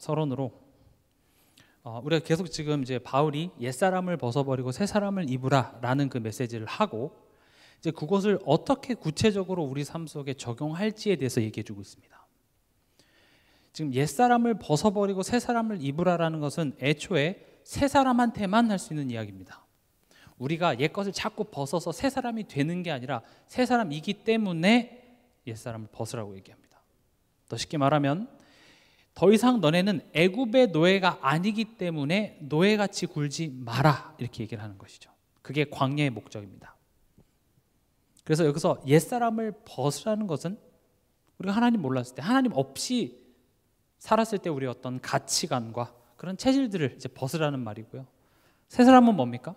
서론으로 우리가 계속 지금 이제 바울이 옛사람을 벗어버리고 새 사람을 입으라라는 그 메시지를 하고 이제 그것을 어떻게 구체적으로 우리 삶 속에 적용할지에 대해서 얘기해 주고 있습니다. 지금 옛사람을 벗어버리고 새 사람을 입으라라는 것은 애초에 새 사람한테만 할 수 있는 이야기입니다. 우리가 옛 것을 자꾸 벗어서 새 사람이 되는 게 아니라 새 사람이기 때문에 옛사람을 벗으라고 얘기합니다. 더 쉽게 말하면 더 이상 너네는 애굽의 노예가 아니기 때문에 노예같이 굴지 마라, 이렇게 얘기를 하는 것이죠. 그게 광야의 목적입니다. 그래서 여기서 옛사람을 벗으라는 것은 우리가 하나님 몰랐을 때, 하나님 없이 살았을 때 우리의 어떤 가치관과 그런 체질들을 이제 벗으라는 말이고요. 새 사람은 뭡니까?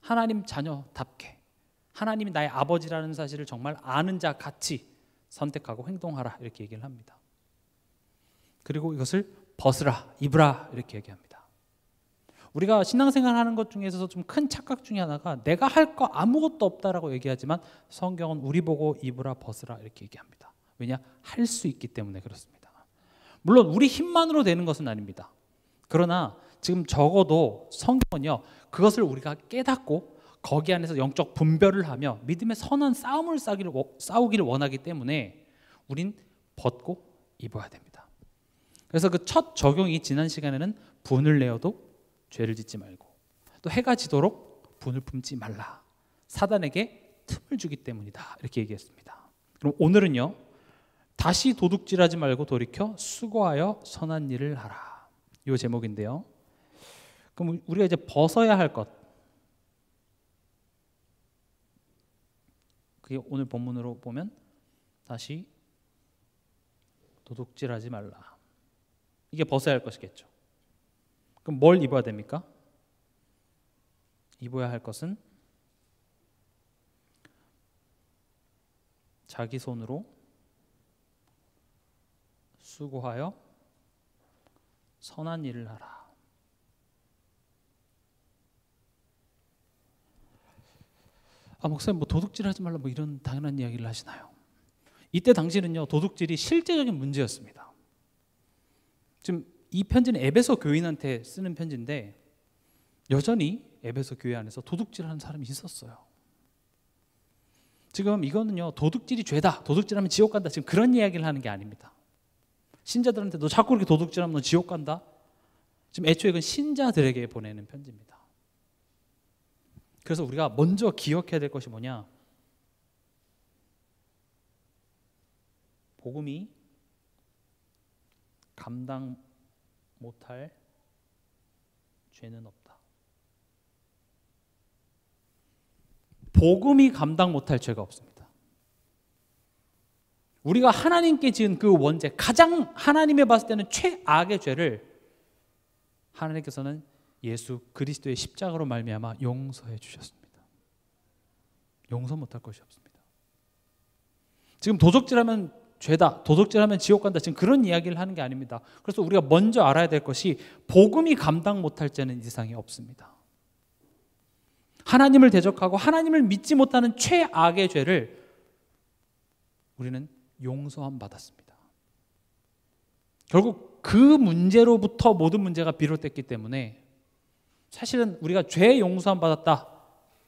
하나님 자녀답게 하나님이 나의 아버지라는 사실을 정말 아는 자 같이 선택하고 행동하라, 이렇게 얘기를 합니다. 그리고 이것을 벗으라, 입으라, 이렇게 얘기합니다. 우리가 신앙생활 하는 것 중에서 좀 큰 착각 중에 하나가 내가 할 거 아무것도 없다라고 얘기하지만 성경은 우리 보고 입으라, 벗으라 이렇게 얘기합니다. 왜냐? 할 수 있기 때문에 그렇습니다. 물론 우리 힘만으로 되는 것은 아닙니다. 그러나 지금 적어도 성경은요, 그것을 우리가 깨닫고 거기 안에서 영적 분별을 하며 믿음의 선한 싸움을 싸우기를 원하기 때문에 우린 벗고 입어야 됩니다. 그래서 그 첫 적용이 지난 시간에는 분을 내어도 죄를 짓지 말고, 또 해가 지도록 분을 품지 말라, 사단에게 틈을 주기 때문이다, 이렇게 얘기했습니다. 그럼 오늘은요, 다시 도둑질하지 말고 돌이켜 수고하여 선한 일을 하라, 이 제목인데요. 그럼 우리가 이제 벗어야 할 것, 그게 오늘 본문으로 보면 다시 도둑질하지 말라, 이게 벗어야 할 것이겠죠. 그럼 뭘 입어야 됩니까? 입어야 할 것은 자기 손으로 수고하여 선한 일을 하라. 목사님 뭐 도둑질하지 말라 뭐 이런 당연한 이야기를 하시나요? 이때 당시는요, 도둑질이 실제적인 문제였습니다. 지금 이 편지는 에베소 교인한테 쓰는 편지인데 여전히 에베소 교회 안에서 도둑질하는 사람이 있었어요. 지금 이거는요, 도둑질이 죄다, 도둑질하면 지옥 간다, 지금 그런 이야기를 하는 게 아닙니다. 신자들한테 너 자꾸 이렇게 도둑질하면 너 지옥 간다, 지금 애초에 그건 신자들에게 보내는 편지입니다. 그래서 우리가 먼저 기억해야 될 것이 뭐냐, 복음이 감당 못할 죄는 없다. 복음이 감당 못할 죄가 없습니다. 우리가 하나님께 지은 그 원죄, 가장 하나님에 봤을 때는 최악의 죄를 하나님께서는 예수 그리스도의 십자가로 말미암아 용서해 주셨습니다. 용서 못할 것이 없습니다. 지금 도둑질하면 죄다, 도둑질하면 지옥 간다, 지금 그런 이야기를 하는 게 아닙니다. 그래서 우리가 먼저 알아야 될 것이 복음이 감당 못할 죄는 이 세상에 없습니다. 하나님을 대적하고 하나님을 믿지 못하는 최악의 죄를 우리는 용서함 받았습니다. 결국 그 문제로부터 모든 문제가 비롯됐기 때문에 사실은 우리가 죄 용서함 받았다,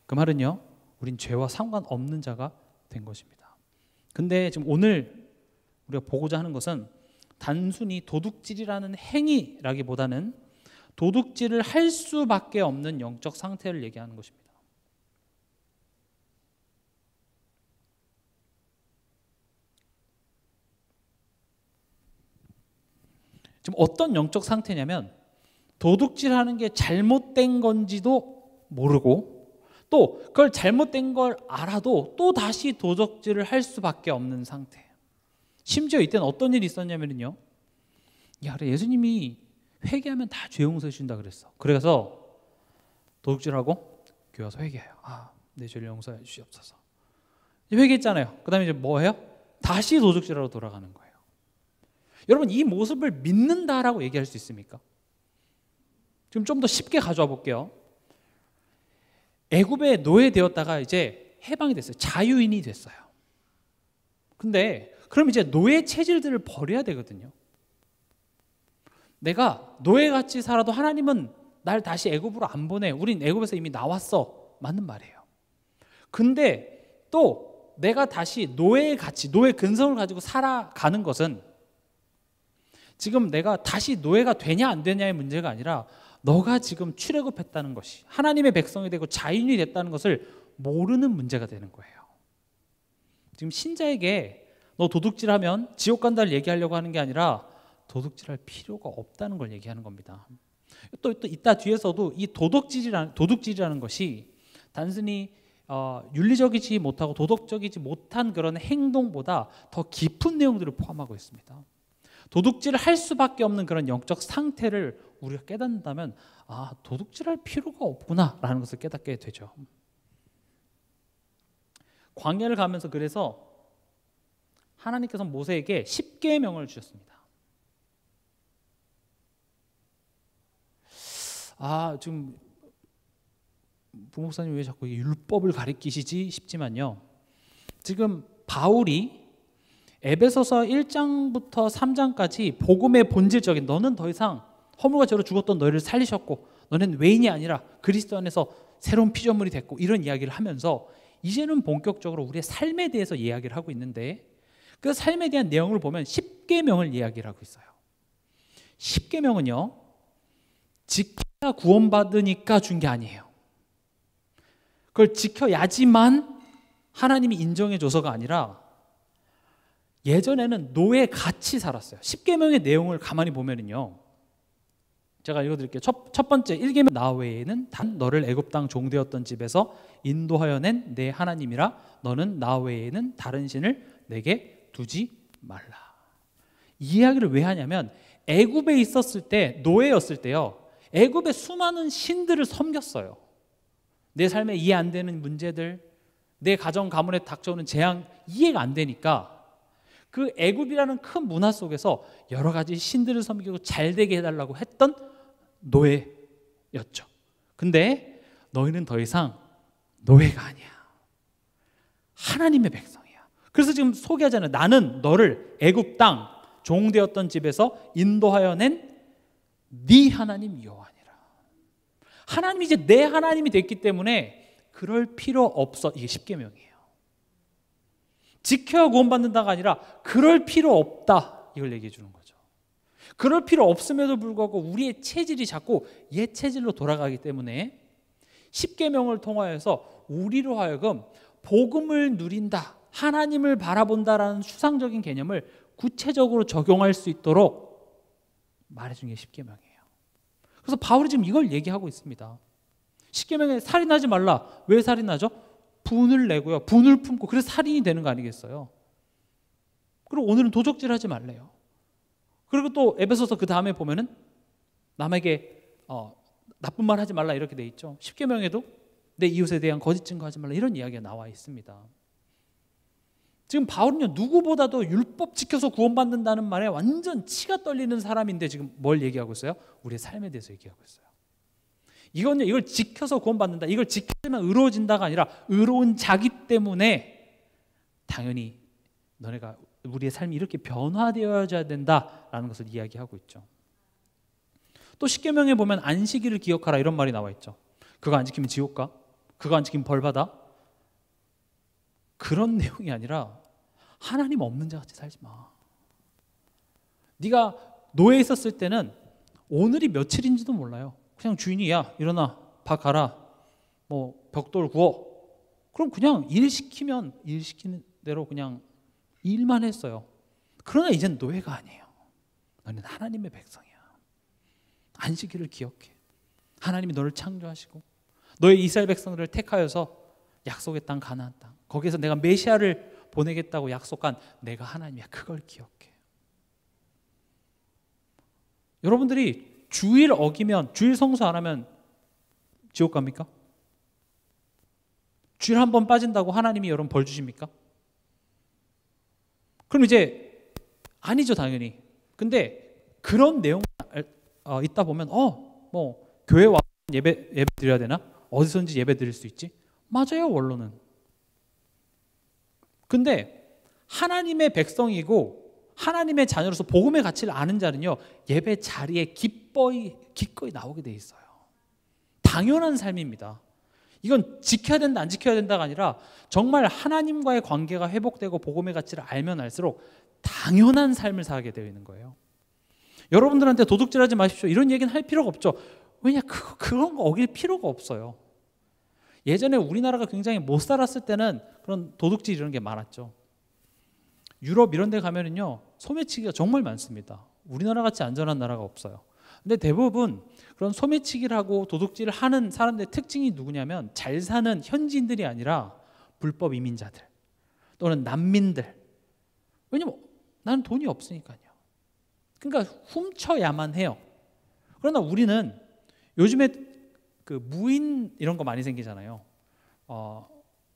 그 말은요, 우린 죄와 상관없는 자가 된 것입니다. 근데 지금 오늘 우리가 보고자 하는 것은 단순히 도둑질이라는 행위라기보다는 도둑질을 할 수밖에 없는 영적 상태를 얘기하는 것입니다. 지금 어떤 영적 상태냐면 도둑질하는 게 잘못된 건지도 모르고 또 그걸 잘못된 걸 알아도 또 다시 도둑질을 할 수밖에 없는 상태. 심지어 이때는 어떤 일이 있었냐면요, 야, 그래, 예수님이 회개하면 다 죄 용서해 준다 그랬어. 그래서 도둑질하고 교회 와서 회개해요. 내 죄를 용서해 주시옵소서. 회개했잖아요. 그 다음에 이제 뭐 해요? 다시 도둑질하러 돌아가는 거예요. 여러분, 이 모습을 믿는다라고 얘기할 수 있습니까? 지금 좀 더 쉽게 가져와 볼게요. 애굽에 노예되었다가 이제 해방이 됐어요. 자유인이 됐어요. 근데 그럼 이제 노예 체질들을 버려야 되거든요. 내가 노예같이 살아도 하나님은 날 다시 애굽으로 안 보내. 우린 애굽에서 이미 나왔어. 맞는 말이에요. 근데 또 내가 다시 노예의 가치, 노예 근성을 가지고 살아가는 것은 지금 내가 다시 노예가 되냐 안 되냐의 문제가 아니라 너가 지금 출애굽했다는 것이 하나님의 백성이 되고 자유인이 됐다는 것을 모르는 문제가 되는 거예요. 지금 신자에게 너 도둑질하면 지옥 간다를 얘기하려고 하는 게 아니라 도둑질할 필요가 없다는 걸 얘기하는 겁니다. 또 이따 뒤에서도 이 도둑질이라는 것이 단순히 윤리적이지 못하고 도덕적이지 못한 그런 행동보다 더 깊은 내용들을 포함하고 있습니다. 도둑질을 할 수밖에 없는 그런 영적 상태를 우리가 깨닫는다면 도둑질할 필요가 없구나라는 것을 깨닫게 되죠. 광야를 가면서 그래서 하나님께서 모세에게 10계명을 주셨습니다. 지금 부목사님 왜 자꾸 율법을 가리키시지 싶지만요. 지금 바울이 에베소서 1장부터 3장까지 복음의 본질적인 너는 더 이상 허물과 죄로 죽었던 너희를 살리셨고 너는 외인이 아니라 그리스도 안에서 새로운 피조물이 됐고 이런 이야기를 하면서 이제는 본격적으로 우리의 삶에 대해서 이야기를 하고 있는데 그 삶에 대한 내용을 보면 10계명을 이야기를 하고 있어요. 10계명은요. 지켜야 구원받으니까 준 게 아니에요. 그걸 지켜야지만 하나님이 인정해줘서가 아니라 예전에는 노예같이 살았어요. 10계명의 내용을 가만히 보면은요. 제가 읽어드릴게요. 첫 번째 1계명 나 외에는 단 너를 애굽 땅 종되었던 집에서 인도하여 낸 내 하나님이라 너는 나 외에는 다른 신을 내게 두지 말라. 이 이야기를 왜 하냐면 애굽에 있었을 때 노예였을 때요. 애굽의 수많은 신들을 섬겼어요. 내 삶에 이해 안 되는 문제들, 내 가정 가문에 닥쳐오는 재앙 이해가 안 되니까 그 애굽이라는 큰 문화 속에서 여러 가지 신들을 섬기고 잘 되게 해달라고 했던 노예였죠. 근데 너희는 더 이상 노예가 아니야. 하나님의 백성이야. 그래서 지금 소개하잖아요. 나는 너를 애굽 땅 종되었던 집에서 인도하여 낸 네 하나님 여호와니라. 하나님이 이제 내 하나님이 됐기 때문에 그럴 필요 없어. 이게 10계명이에요. 지켜야 구원받는다가 아니라 그럴 필요 없다. 이걸 얘기해 주는 거죠. 그럴 필요 없음에도 불구하고 우리의 체질이 자꾸 옛 체질로 돌아가기 때문에 10계명을 통하여서 우리로 하여금 복음을 누린다, 하나님을 바라본다라는 추상적인 개념을 구체적으로 적용할 수 있도록 말해주는 게 10계명이에요. 그래서 바울이 지금 이걸 얘기하고 있습니다. 10계명에 살인하지 말라. 왜 살인하죠? 분을 내고요. 분을 품고 그래서 살인이 되는 거 아니겠어요? 그리고 오늘은 도적질하지 말래요. 그리고 또 에베소서 그 다음에 보면은 남에게 나쁜 말 하지 말라 이렇게 돼 있죠. 10계명에도 내 이웃에 대한 거짓 증거하지 말라 이런 이야기가 나와 있습니다. 지금 바울은요 누구보다도 율법 지켜서 구원받는다는 말에 완전 치가 떨리는 사람인데 지금 뭘 얘기하고 있어요? 우리의 삶에 대해서 얘기하고 있어요. 이걸 지켜서 구원받는다, 이걸 지키면 의로워진다가 아니라 의로운 자기 때문에 당연히 너네가 우리의 삶이 이렇게 변화되어야 된다라는 것을 이야기하고 있죠. 또 10계명에 보면 안식일을 기억하라 이런 말이 나와 있죠. 그거 안 지키면 지옥 가? 그거 안 지키면 벌 받아? 그런 내용이 아니라 하나님 없는 자 같이 살지 마. 네가 노예에 있었을 때는 오늘이 며칠인지도 몰라요. 그냥 주인이 야 일어나 밥 가라 뭐 벽돌 구워 그럼 그냥 일 시키면 일 시키는 대로 그냥 일만 했어요. 그러나 이젠 노예가 아니에요. 너는 하나님의 백성이야. 안식일을 기억해. 하나님이 너를 창조하시고 너의 이스라엘 백성들을 택하여서 약속의 땅 가나안 땅 거기에서 내가 메시아를 보내겠다고 약속한 내가 하나님이야. 그걸 기억해. 여러분들이 주일 어기면 주일 성수 안 하면 지옥 갑니까? 주일 한 번 빠진다고 하나님이 여러분 벌 주십니까? 그럼 이제 아니죠 당연히. 근데 그런 내용 있다 보면 뭐 교회 와 예배 드려야 되나? 어디서든지 예배 드릴 수 있지? 맞아요 원로는. 근데 하나님의 백성이고 하나님의 자녀로서 복음의 가치를 아는 자는요, 예배 자리에 기꺼이 나오게 돼 있어요. 당연한 삶입니다. 이건 지켜야 된다 안 지켜야 된다가 아니라 정말 하나님과의 관계가 회복되고 복음의 가치를 알면 알수록 당연한 삶을 살게 되어 있는 거예요. 여러분들한테 도둑질하지 마십시오 이런 얘기는 할 필요가 없죠. 왜냐, 그런 거 어길 필요가 없어요. 예전에 우리나라가 굉장히 못 살았을 때는 그런 도둑질 이런 게 많았죠. 유럽 이런 데 가면은요, 소매치기가 정말 많습니다. 우리나라 같이 안전한 나라가 없어요. 근데 대부분 그런 소매치기를 하고 도둑질을 하는 사람들의 특징이 누구냐면 잘 사는 현지인들이 아니라 불법 이민자들 또는 난민들. 왜냐면 나는 돈이 없으니까요. 그러니까 훔쳐야만 해요. 그러나 우리는 요즘에 그 무인 이런 거 많이 생기잖아요.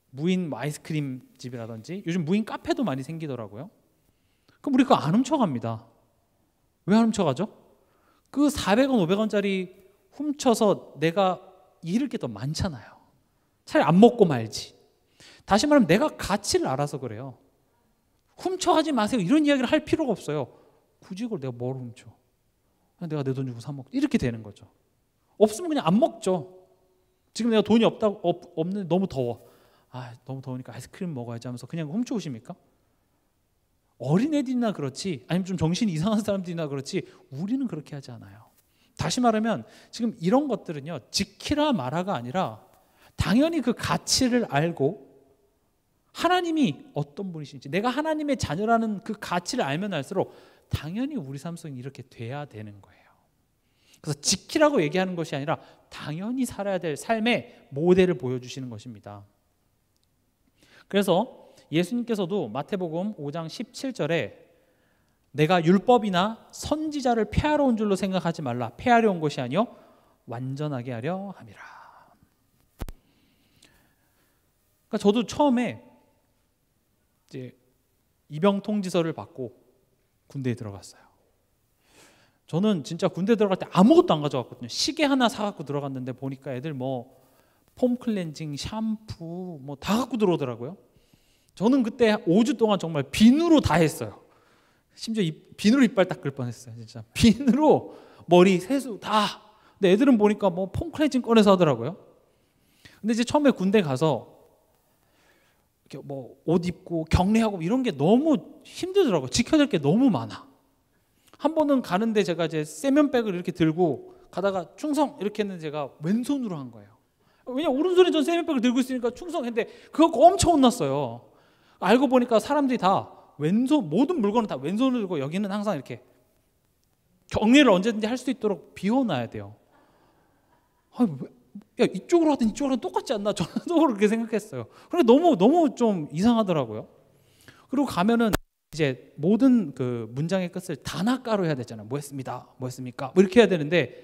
무인 아이스크림 집이라든지 요즘 무인 카페도 많이 생기더라고요. 그럼 우리 그거 안 훔쳐갑니다. 왜 안 훔쳐가죠? 그 400원, 500원짜리 훔쳐서 내가 잃을 게 더 많잖아요. 차라리 안 먹고 말지. 다시 말하면 내가 가치를 알아서 그래요. 훔쳐하지 마세요 이런 이야기를 할 필요가 없어요. 굳이 그걸 내가 뭘 훔쳐? 내가 내 돈 주고 사 먹고 이렇게 되는 거죠. 없으면 그냥 안 먹죠. 지금 내가 돈이 없는데 너무 더워. 너무 더우니까 아이스크림 먹어야지 하면서 그냥 훔쳐오십니까? 어린애들이나 그렇지, 아니면 좀 정신이 이상한 사람들이나 그렇지, 우리는 그렇게 하지 않아요. 다시 말하면 지금 이런 것들은요, 지키라 마라가 아니라 당연히 그 가치를 알고 하나님이 어떤 분이신지, 내가 하나님의 자녀라는 그 가치를 알면 알수록 당연히 우리 삶 속에 이렇게 돼야 되는 거예요. 그래서 지키라고 얘기하는 것이 아니라 당연히 살아야 될 삶의 모델을 보여주시는 것입니다. 그래서 예수님께서도 마태복음 5장 17절에 내가 율법이나 선지자를 폐하러 온 줄로 생각하지 말라. 폐하려 온 것이 아니요 완전하게 하려 함이라. 그러니까 저도 처음에 이제 입영 통지서를 받고 군대에 들어갔어요. 저는 진짜 군대 들어갈 때 아무것도 안 가져갔거든요. 시계 하나 사갖고 들어갔는데 보니까 애들 폼 클렌징, 샴푸 다 갖고 들어오더라고요. 저는 그때 5주 동안 정말 비누로 다 했어요. 심지어 비누로 이빨 닦을 뻔했어요. 진짜 비누로 머리, 세수 다. 근데 애들은 보니까 폼 클렌징 꺼내서 하더라고요. 근데 이제 처음에 군대 가서 이렇게 옷 입고 격리하고 이런 게 너무 힘들더라고요. 지켜야 될 게 너무 많아. 한 번은 가는데 제가 이제 세면백을 이렇게 들고 가다가 충성 이렇게 했는데 제가 왼손으로 한 거예요. 왜냐면 오른손에 전 세면백을 들고 있으니까 충성했는데 그거 엄청 혼났어요. 알고 보니까 사람들이 다 왼손, 모든 물건은 다 왼손으로 들고 여기는 항상 이렇게 격리를 언제든지 할 수 있도록 비워놔야 돼요. 야, 이쪽으로 하든 이쪽으로 하든 똑같지 않나? 저는 그렇게 생각했어요. 그런데 너무 좀 이상하더라고요. 그리고 가면은 이제 모든 그 문장의 끝을 단아가로 해야 되잖아요. 뭐 했습니다. 뭐 했습니까? 이렇게 해야 되는데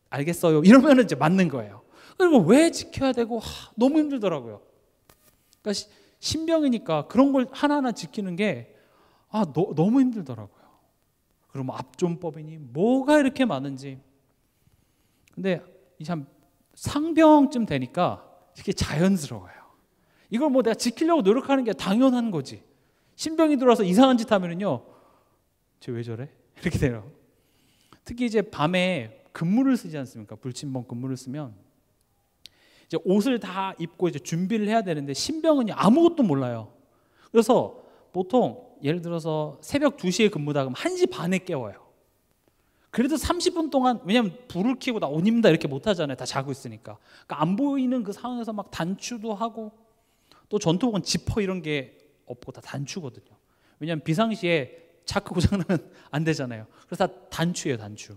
알겠어요. 이러면은 이제 맞는 거예요. 그리고 왜 지켜야 되고 너무 힘들더라고요. 그러니까 신병이니까 그런 걸 하나하나 지키는 게 너무 힘들더라고요. 그리고 압존법이니 뭐가 이렇게 많은지. 근데 참 상병쯤 되니까 이게 자연스러워요. 이걸 내가 지키려고 노력하는 게 당연한 거지. 신병이 들어와서 이상한 짓 하면은요, 쟤 왜 저래? 이렇게 돼요. 특히 이제 밤에 근무를 쓰지 않습니까? 불침번 근무를 쓰면 이제 옷을 다 입고 이제 준비를 해야 되는데 신병은 아무것도 몰라요. 그래서 보통 예를 들어서 새벽 2시에 근무다 그러면 1시 반에 깨워요. 그래도 30분 동안, 왜냐면 불을 켜고 나 옷 입는다 이렇게 못 하잖아요. 다 자고 있으니까. 그러니까 안 보이는 그 상황에서 막 단추도 하고, 또 전투복은 지퍼 이런 게 없고 다 단추거든요. 왜냐면 비상시에 자크 고장나면 안 되잖아요. 그래서 다 단추예요, 단추.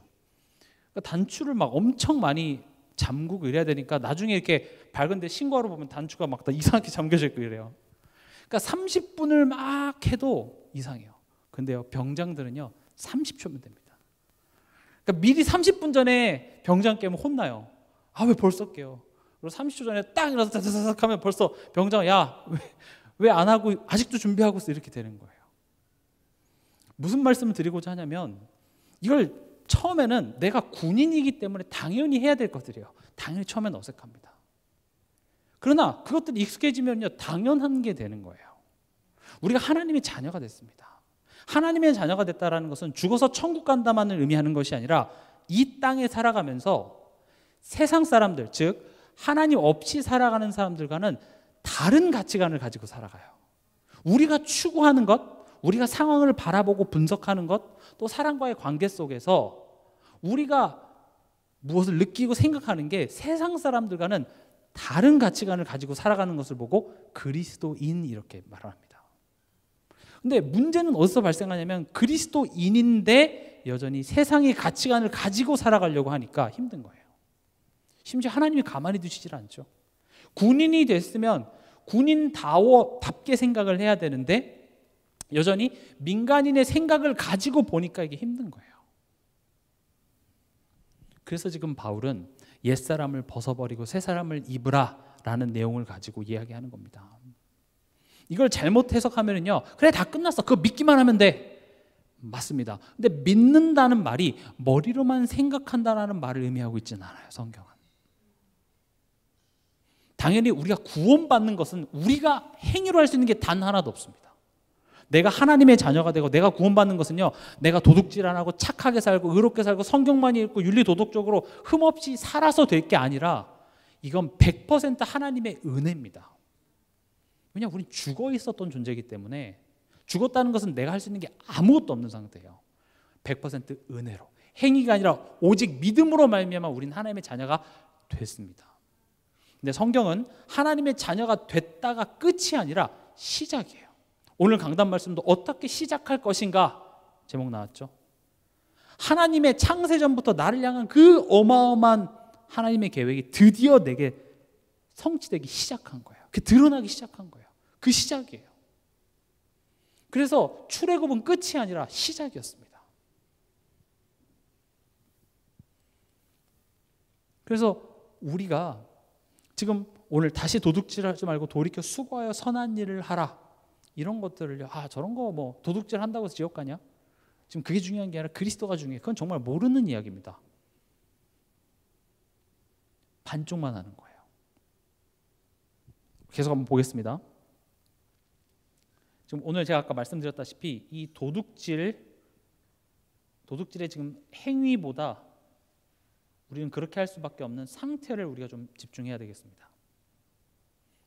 그러니까 단추를 막 엄청 많이 잠그고 이래야 되니까 나중에 이렇게 밝은데 신고하러 보면 단추가 막 다 이상하게 잠겨져 있고 이래요. 그러니까 30분을 막 해도 이상해요. 근데요, 병장들은요 30초면 됩니다. 그러니까 미리 30분 전에 병장 깨면 혼나요. 왜 벌써 깨요? 그리고 30초 전에 딱 일어나서 다다닥 하면 벌써 병장 왜 안 하고 아직도 준비하고 있어? 이렇게 되는 거예요. 무슨 말씀을 드리고자 하냐면 이걸 처음에는 내가 군인이기 때문에 당연히 해야 될 것들이에요. 당연히 처음에는 어색합니다. 그러나 그것들이 익숙해지면요 당연한 게 되는 거예요. 우리가 하나님의 자녀가 됐습니다. 하나님의 자녀가 됐다라는 것은 죽어서 천국 간다만을 의미하는 것이 아니라 이 땅에 살아가면서 세상 사람들, 즉 하나님 없이 살아가는 사람들과는 다른 가치관을 가지고 살아가요. 우리가 추구하는 것, 우리가 상황을 바라보고 분석하는 것, 또 사람과의 관계 속에서 우리가 무엇을 느끼고 생각하는 게 세상 사람들과는 다른 가치관을 가지고 살아가는 것을 보고 그리스도인 이렇게 말합니다. 근데 문제는 어디서 발생하냐면 그리스도인인데 여전히 세상의 가치관을 가지고 살아가려고 하니까 힘든 거예요. 심지어 하나님이 가만히 두시질 않죠. 군인이 됐으면 군인답게 생각을 해야 되는데 여전히 민간인의 생각을 가지고 보니까 이게 힘든 거예요. 그래서 지금 바울은 옛사람을 벗어버리고 새사람을 입으라 라는 내용을 가지고 이야기하는 겁니다. 이걸 잘못 해석하면요, 그래 다 끝났어, 그거 믿기만 하면 돼. 맞습니다. 근데 믿는다는 말이 머리로만 생각한다는 말을 의미하고 있지는 않아요. 성경은 당연히 우리가 구원받는 것은 우리가 행위로 할 수 있는 게 단 하나도 없습니다. 내가 하나님의 자녀가 되고 내가 구원받는 것은요, 내가 도둑질 안 하고 착하게 살고 의롭게 살고 성경만 읽고 윤리도덕적으로 흠없이 살아서 될 게 아니라 이건 100% 하나님의 은혜입니다. 왜냐하면 우리는 죽어 있었던 존재이기 때문에, 죽었다는 것은 내가 할 수 있는 게 아무것도 없는 상태예요. 100% 은혜로, 행위가 아니라 오직 믿음으로 말미암아 우리는 하나님의 자녀가 됐습니다. 근데 성경은 하나님의 자녀가 됐다가 끝이 아니라 시작이에요. 오늘 강단 말씀도 어떻게 시작할 것인가 제목 나왔죠. 하나님의 창세전부터 나를 향한 그 어마어마한 하나님의 계획이 드디어 내게 성취되기 시작한 거예요. 그 드러나기 시작한 거예요. 그 시작이에요. 그래서 출애굽은 끝이 아니라 시작이었습니다. 그래서 우리가 지금 오늘 다시 도둑질하지 말고 돌이켜 수고하여 선한 일을 하라, 이런 것들을요, 저런 거 뭐 도둑질 한다고 해서 지옥 가냐? 지금 그게 중요한 게 아니라 그리스도가 중요해요. 그건 정말 모르는 이야기입니다. 반쪽만 하는 거예요. 계속 한번 보겠습니다. 지금 오늘 제가 아까 말씀드렸다시피 이 도둑질의 지금 행위보다 우리는 그렇게 할 수밖에 없는 상태를 우리가 좀 집중해야 되겠습니다.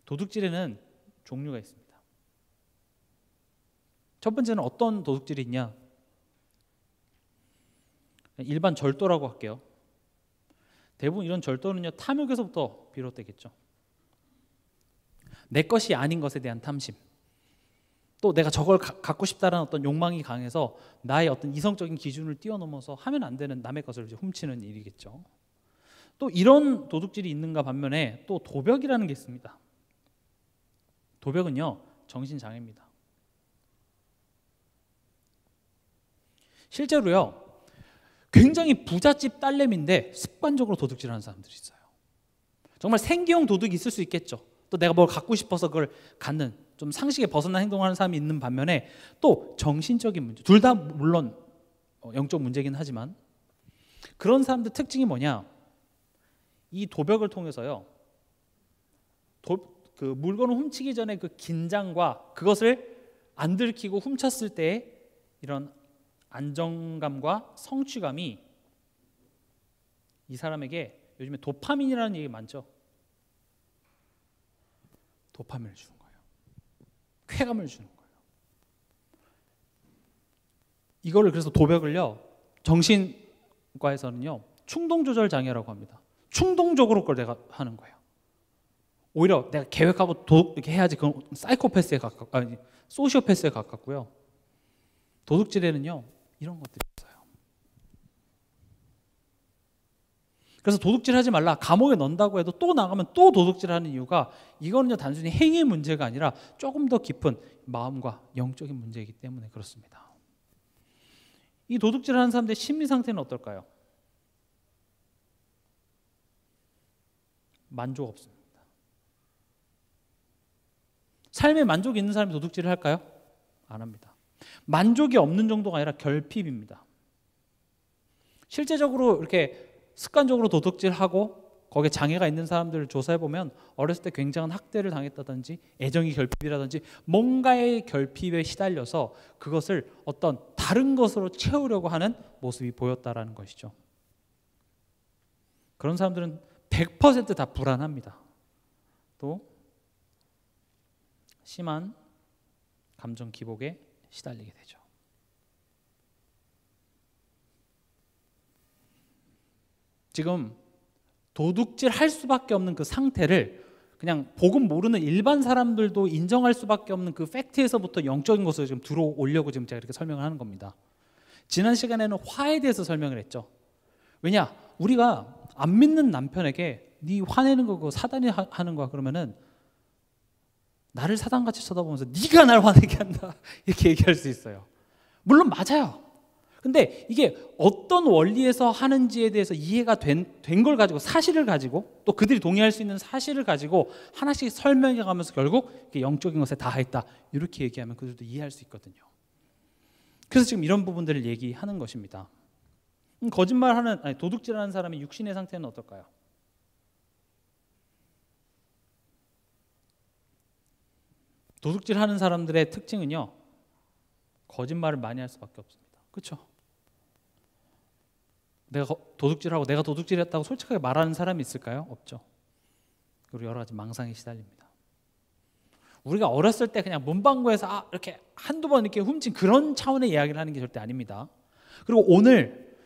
도둑질에는 종류가 있습니다. 첫 번째는 어떤 도둑질이 있냐? 일반 절도라고 할게요. 대부분 이런 절도는요, 탐욕에서부터 비롯되겠죠. 내 것이 아닌 것에 대한 탐심, 또 내가 저걸 갖고 싶다는 어떤 욕망이 강해서 나의 어떤 이성적인 기준을 뛰어넘어서 하면 안 되는 남의 것을 이제 훔치는 일이겠죠. 또 이런 도둑질이 있는가 반면에 또 도벽이라는 게 있습니다. 도벽은요, 정신장애입니다. 실제로요, 굉장히 부잣집 딸내미인데 습관적으로 도둑질하는 사람들이 있어요. 정말 생계형 도둑이 있을 수 있겠죠. 또 내가 뭘 갖고 싶어서 그걸 갖는, 좀 상식에 벗어난 행동을 하는 사람이 있는 반면에 또 정신적인 문제, 둘 다 물론 영적 문제긴 하지만 그런 사람들 특징이 뭐냐? 이 도벽을 통해서요, 그 물건을 훔치기 전에 그 긴장과 그것을 안 들키고 훔쳤을 때의 이런 안정감과 성취감이 이 사람에게, 요즘에 도파민이라는 얘기 많죠. 도파민을 주는 거예요. 쾌감을 주는 거예요. 이거를 그래서 도벽을요, 정신과에서는요 충동조절 장애라고 합니다. 충동적으로 그걸 내가 하는 거예요. 오히려 내가 계획하고 이렇게 해야지, 그건 사이코패스에 소시오패스에 가깝고요. 도둑질에는요 이런 것들이 있어요. 그래서 도둑질하지 말라, 감옥에 넣는다고 해도 또 나가면 또 도둑질하는 이유가, 이거는요 단순히 행위의 문제가 아니라 조금 더 깊은 마음과 영적인 문제이기 때문에 그렇습니다. 이 도둑질하는 사람들의 심리 상태는 어떨까요? 만족 없습니다. 삶에 만족이 있는 사람이 도둑질을 할까요? 안 합니다. 만족이 없는 정도가 아니라 결핍입니다. 실제적으로 이렇게 습관적으로 도둑질하고 거기에 장애가 있는 사람들을 조사해 보면 어렸을 때 굉장한 학대를 당했다든지 애정이 결핍이라든지 뭔가의 결핍에 시달려서 그것을 어떤 다른 것으로 채우려고 하는 모습이 보였다라는 것이죠. 그런 사람들은 100% 다 불안합니다. 또 심한 감정 기복에 시달리게 되죠. 지금 도둑질 할 수밖에 없는 그 상태를 그냥 복음 모르는 일반 사람들도 인정할 수밖에 없는 그 팩트에서부터 영적인 것을 지금 들어오려고 지금 제가 이렇게 설명을 하는 겁니다. 지난 시간에는 화에 대해서 설명을 했죠. 왜냐? 우리가 안 믿는 남편에게 네 화내는 거 그거 사단이 하는 거야 그러면은 나를 사단같이 쳐다보면서 네가 날 화내게 한다 이렇게 얘기할 수 있어요. 물론 맞아요. 근데 이게 어떤 원리에서 하는지에 대해서 이해가 된 걸 가지고 사실을 가지고 또 그들이 동의할 수 있는 사실을 가지고 하나씩 설명해 가면서 결국 영적인 것에 다했다 이렇게 얘기하면 그들도 이해할 수 있거든요. 그래서 지금 이런 부분들을 얘기하는 것입니다. 거짓말하는 도둑질하는 사람의 육신의 상태는 어떨까요? 도둑질하는 사람들의 특징은요, 거짓말을 많이 할 수밖에 없습니다. 그렇죠? 내가 도둑질하고 내가 도둑질했다고 솔직하게 말하는 사람이 있을까요? 없죠. 그리고 여러 가지 망상에 시달립니다. 우리가 어렸을 때 그냥 문방구에서 이렇게 한두 번 이렇게 훔친 그런 차원의 이야기를 하는 게 절대 아닙니다. 그리고 오늘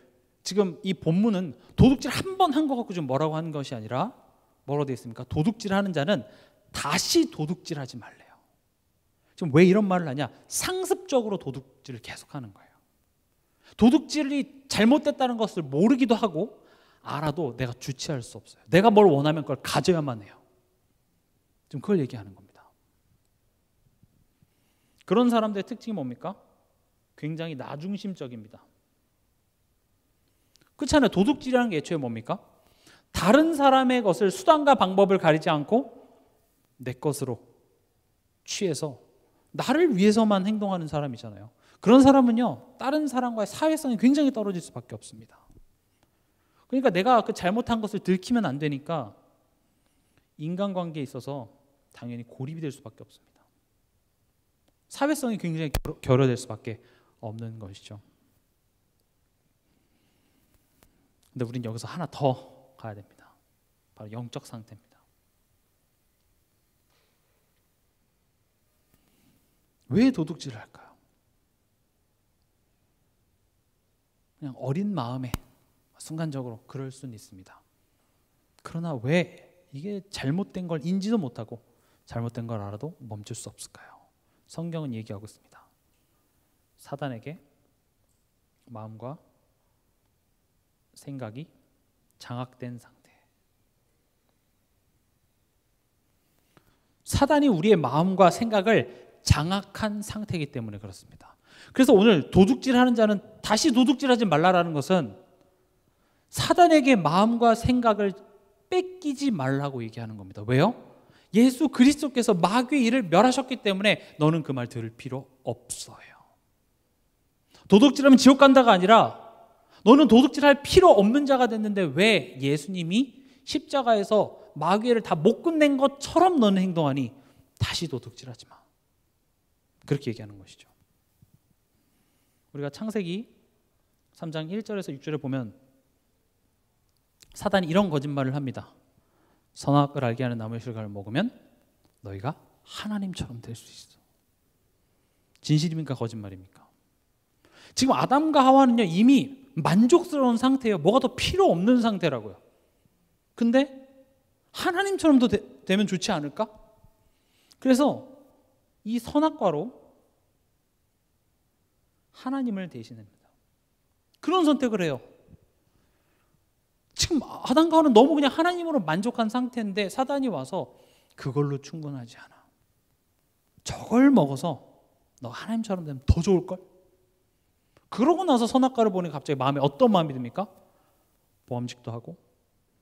지금 이 본문은 도둑질 한 번 한 거 갖고 좀 뭐라고 하는 것이 아니라 뭐라고 되어 있습니까? 도둑질하는 자는 다시 도둑질하지 말래요. 지금 왜 이런 말을 하냐? 상습적으로 도둑질을 계속하는 거예요. 도둑질이 잘못됐다는 것을 모르기도 하고 알아도 내가 주체할 수 없어요. 내가 뭘 원하면 그걸 가져야만 해요. 지금 그걸 얘기하는 겁니다. 그런 사람들의 특징이 뭡니까? 굉장히 나중심적입니다. 그렇잖아요. 도둑질이라는 게 애초에 뭡니까? 다른 사람의 것을 수단과 방법을 가리지 않고 내 것으로 취해서 나를 위해서만 행동하는 사람이잖아요. 그런 사람은요, 다른 사람과의 사회성이 굉장히 떨어질 수밖에 없습니다. 그러니까 내가 그 잘못한 것을 들키면 안 되니까 인간관계에 있어서 당연히 고립이 될 수밖에 없습니다. 사회성이 굉장히 결여될 수밖에 없는 것이죠. 근데 우리는 여기서 하나 더 가야 됩니다. 바로 영적 상태입니다. 왜 도둑질을 할까요? 그냥 어린 마음에 순간적으로 그럴 수는 있습니다. 그러나 왜 이게 잘못된 걸 인지도 못하고 잘못된 걸 알아도 멈출 수 없을까요? 성경은 얘기하고 있습니다. 사단에게 마음과 생각이 장악된 상태. 사단이 우리의 마음과 생각을 장악한 상태이기 때문에 그렇습니다. 그래서 오늘 도둑질하는 자는 다시 도둑질하지 말라라는 것은 사단에게 마음과 생각을 뺏기지 말라고 얘기하는 겁니다. 왜요? 예수 그리스도께서 마귀의 일을 멸하셨기 때문에 너는 그 말 들을 필요 없어요. 도둑질하면 지옥 간다가 아니라 너는 도둑질할 필요 없는 자가 됐는데 왜 예수님이 십자가에서 마귀를 다 못 끝낸 것처럼 너는 행동하니 다시 도둑질하지 마. 그렇게 얘기하는 것이죠. 우리가 창세기 3장 1절에서 6절에 보면 사단이 이런 거짓말을 합니다. 선악을 알게 하는 나무의 실과를 먹으면 너희가 하나님처럼 될 수 있어. 진실입니까? 거짓말입니까? 지금 아담과 하와는요 이미 만족스러운 상태예요. 뭐가 더 필요 없는 상태라고요. 근데 하나님처럼도 되면 좋지 않을까? 그래서 이 선악과로 하나님을 대신합니다. 그런 선택을 해요. 지금 아담과 하와는 너무 그냥 하나님으로 만족한 상태인데 사단이 와서 그걸로 충분하지 않아. 저걸 먹어서 너 하나님처럼 되면 더 좋을걸? 그러고 나서 선악과를 보니 갑자기 마음에 어떤 마음이 듭니까? 보암직도 하고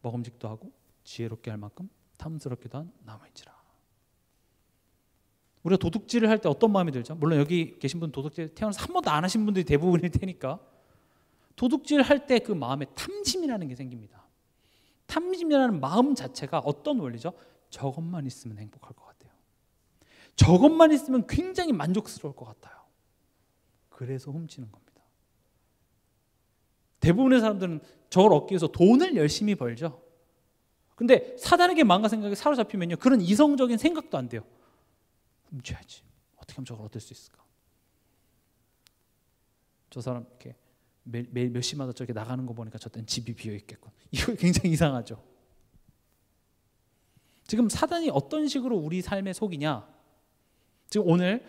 먹음직도 하고 지혜롭게 할 만큼 탐스럽기도 한 나무인지라. 우리가 도둑질을 할 때 어떤 마음이 들죠? 물론 여기 계신 분 도둑질 태어나서 한 번도 안 하신 분들이 대부분일 테니까 도둑질 할 때 그 마음에 탐심이라는 게 생깁니다. 탐심이라는 마음 자체가 어떤 원리죠? 저것만 있으면 행복할 것 같아요. 저것만 있으면 굉장히 만족스러울 것 같아요. 그래서 훔치는 겁니다. 대부분의 사람들은 저걸 얻기 위해서 돈을 열심히 벌죠. 근데 사단에게 마음과 생각에 사로잡히면요, 그런 이성적인 생각도 안 돼요. 훔쳐야지. 어떻게 하면 저걸 얻을 수 있을까? 저 사람 이렇게 매일 몇 시마다 저렇게 나가는 거 보니까 저 때는 집이 비어 있겠군. 이거 굉장히 이상하죠. 지금 사단이 어떤 식으로 우리 삶에 속이냐? 지금 오늘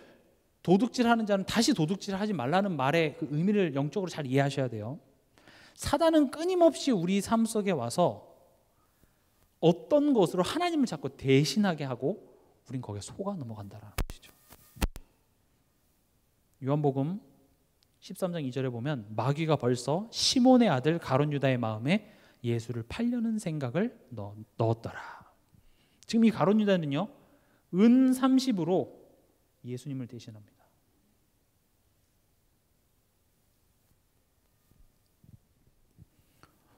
도둑질하는 자는 다시 도둑질하지 말라는 말의 그 의미를 영적으로 잘 이해하셔야 돼요. 사단은 끊임없이 우리 삶 속에 와서 어떤 것으로 하나님을 자꾸 대신하게 하고 우린 거기에 속아 넘어간다는 것이죠. 요한복음 13장 2절에 보면 마귀가 벌써 시몬의 아들 가룟 유다의 마음에 예수를 팔려는 생각을 넣었더라. 지금 이 가룟 유다는요, 은 30으로 예수님을 대신합니다.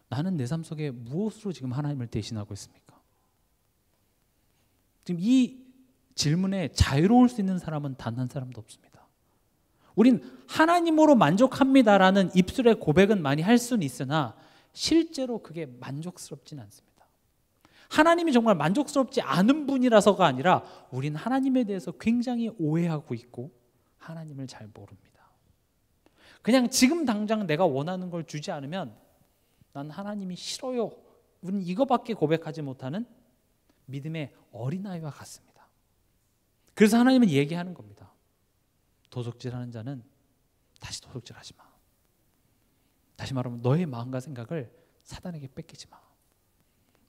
나는 내 삶 속에 무엇으로 지금 하나님을 대신하고 있습니까? 지금 이 질문에 자유로울 수 있는 사람은 단 한 사람도 없습니다. 우린 하나님으로 만족합니다라는 입술의 고백은 많이 할 수는 있으나 실제로 그게 만족스럽진 않습니다. 하나님이 정말 만족스럽지 않은 분이라서가 아니라 우린 하나님에 대해서 굉장히 오해하고 있고 하나님을 잘 모릅니다. 그냥 지금 당장 내가 원하는 걸 주지 않으면 난 하나님이 싫어요. 우린 이거밖에 고백하지 못하는 믿음의 어린아이와 같습니다. 그래서 하나님은 얘기하는 겁니다. 도둑질하는 자는 다시 도둑질하지 마. 다시 말하면 너의 마음과 생각을 사단에게 뺏기지 마.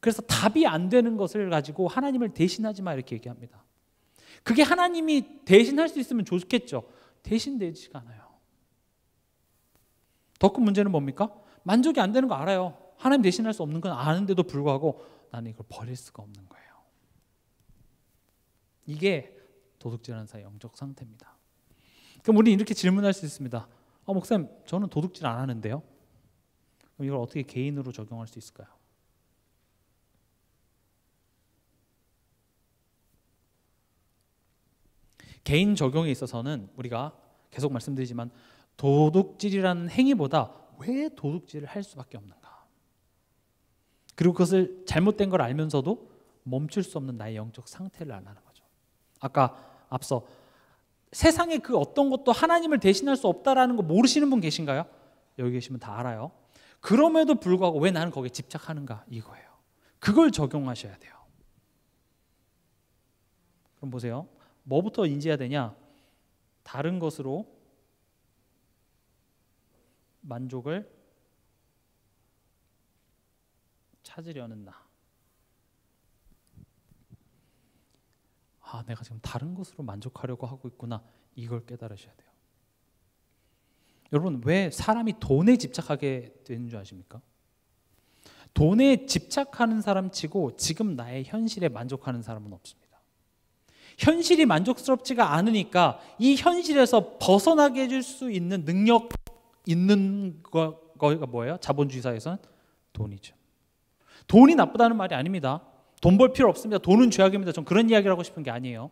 그래서 답이 안 되는 것을 가지고 하나님을 대신하지 마 이렇게 얘기합니다. 그게 하나님이 대신할 수 있으면 좋겠죠. 대신되지가 않아요. 더 큰 문제는 뭡니까? 만족이 안 되는 거 알아요. 하나님 대신할 수 없는 건 아는데도 불구하고 나는 이걸 버릴 수가 없는 거예요. 이게 도둑질하는 자의 영적 상태입니다. 그럼 우리 이렇게 질문할 수 있습니다. 목사님, 저는 도둑질 안 하는데요. 그럼 이걸 어떻게 개인으로 적용할 수 있을까요? 개인 적용에 있어서는 우리가 계속 말씀드리지만 도둑질이라는 행위보다 왜 도둑질을 할 수밖에 없는가? 그리고 그것을 잘못된 걸 알면서도 멈출 수 없는 나의 영적 상태를 알라는 거죠. 아까 앞서 세상에 그 어떤 것도 하나님을 대신할 수 없다라는 거 모르시는 분 계신가요? 여기 계시면 다 알아요. 그럼에도 불구하고 왜 나는 거기에 집착하는가? 이거예요. 그걸 적용하셔야 돼요. 그럼 보세요. 뭐부터 인지해야 되냐? 다른 것으로 만족을 찾으려는 나. 내가 지금 다른 것으로 만족하려고 하고 있구나. 이걸 깨달으셔야 돼요. 여러분, 왜 사람이 돈에 집착하게 되는 줄 아십니까? 돈에 집착하는 사람 치고 지금 나의 현실에 만족하는 사람은 없습니다. 현실이 만족스럽지가 않으니까 이 현실에서 벗어나게 해줄 수 있는 능력 있는 거가 뭐예요? 자본주의 사회에서는 돈이죠. 돈이 나쁘다는 말이 아닙니다. 돈 벌 필요 없습니다. 돈은 죄악입니다. 전 그런 이야기를 하고 싶은 게 아니에요.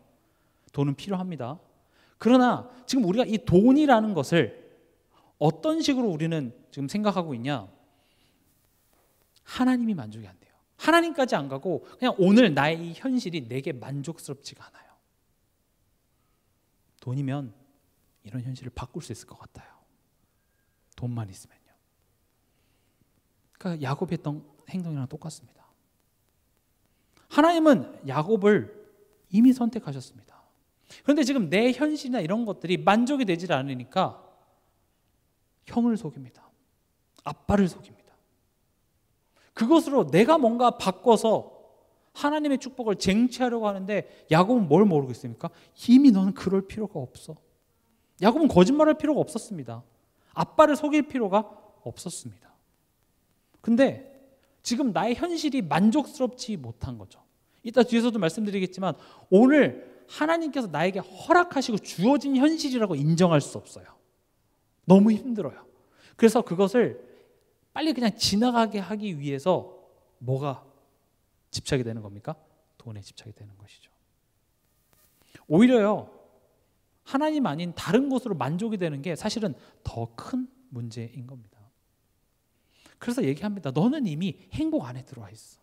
돈은 필요합니다. 그러나 지금 우리가 이 돈이라는 것을 어떤 식으로 우리는 지금 생각하고 있냐? 하나님이 만족이 안 돼요. 하나님까지 안 가고 그냥 오늘 나의 이 현실이 내게 만족스럽지가 않아요. 돈이면 이런 현실을 바꿀 수 있을 것 같아요. 돈만 있으면요. 그러니까 야곱이 했던 행동이랑 똑같습니다. 하나님은 야곱을 이미 선택하셨습니다. 그런데 지금 내 현실이나 이런 것들이 만족이 되질 않으니까 형을 속입니다. 아빠를 속입니다. 그것으로 내가 뭔가 바꿔서 하나님의 축복을 쟁취하려고 하는데 야곱은 뭘 모르고 있습니까? 이미 너는 그럴 필요가 없어. 야곱은 거짓말할 필요가 없었습니다. 아빠를 속일 필요가 없었습니다. 근데 지금 나의 현실이 만족스럽지 못한 거죠. 이따 뒤에서도 말씀드리겠지만 오늘 하나님께서 나에게 허락하시고 주어진 현실이라고 인정할 수 없어요. 너무 힘들어요. 그래서 그것을 빨리 그냥 지나가게 하기 위해서 뭐가 집착이 되는 겁니까? 돈에 집착이 되는 것이죠. 오히려요, 하나님 아닌 다른 것으로 만족이 되는 게 사실은 더 큰 문제인 겁니다. 그래서 얘기합니다. 너는 이미 행복 안에 들어와 있어.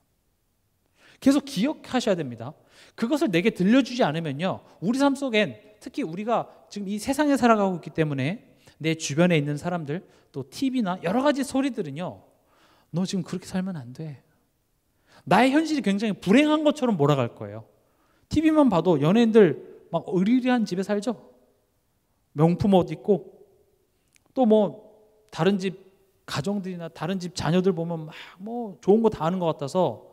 계속 기억하셔야 됩니다. 그것을 내게 들려주지 않으면요, 우리 삶 속엔, 특히 우리가 지금 이 세상에 살아가고 있기 때문에 내 주변에 있는 사람들, 또 TV나 여러 가지 소리들은요, 너 지금 그렇게 살면 안 돼. 나의 현실이 굉장히 불행한 것처럼 몰아갈 거예요. TV만 봐도 연예인들 막 의리의리한 집에 살죠. 명품 옷 입고, 또 뭐 다른 집 가정들이나 다른 집 자녀들 보면 막 뭐 좋은 거 다 하는 것 같아서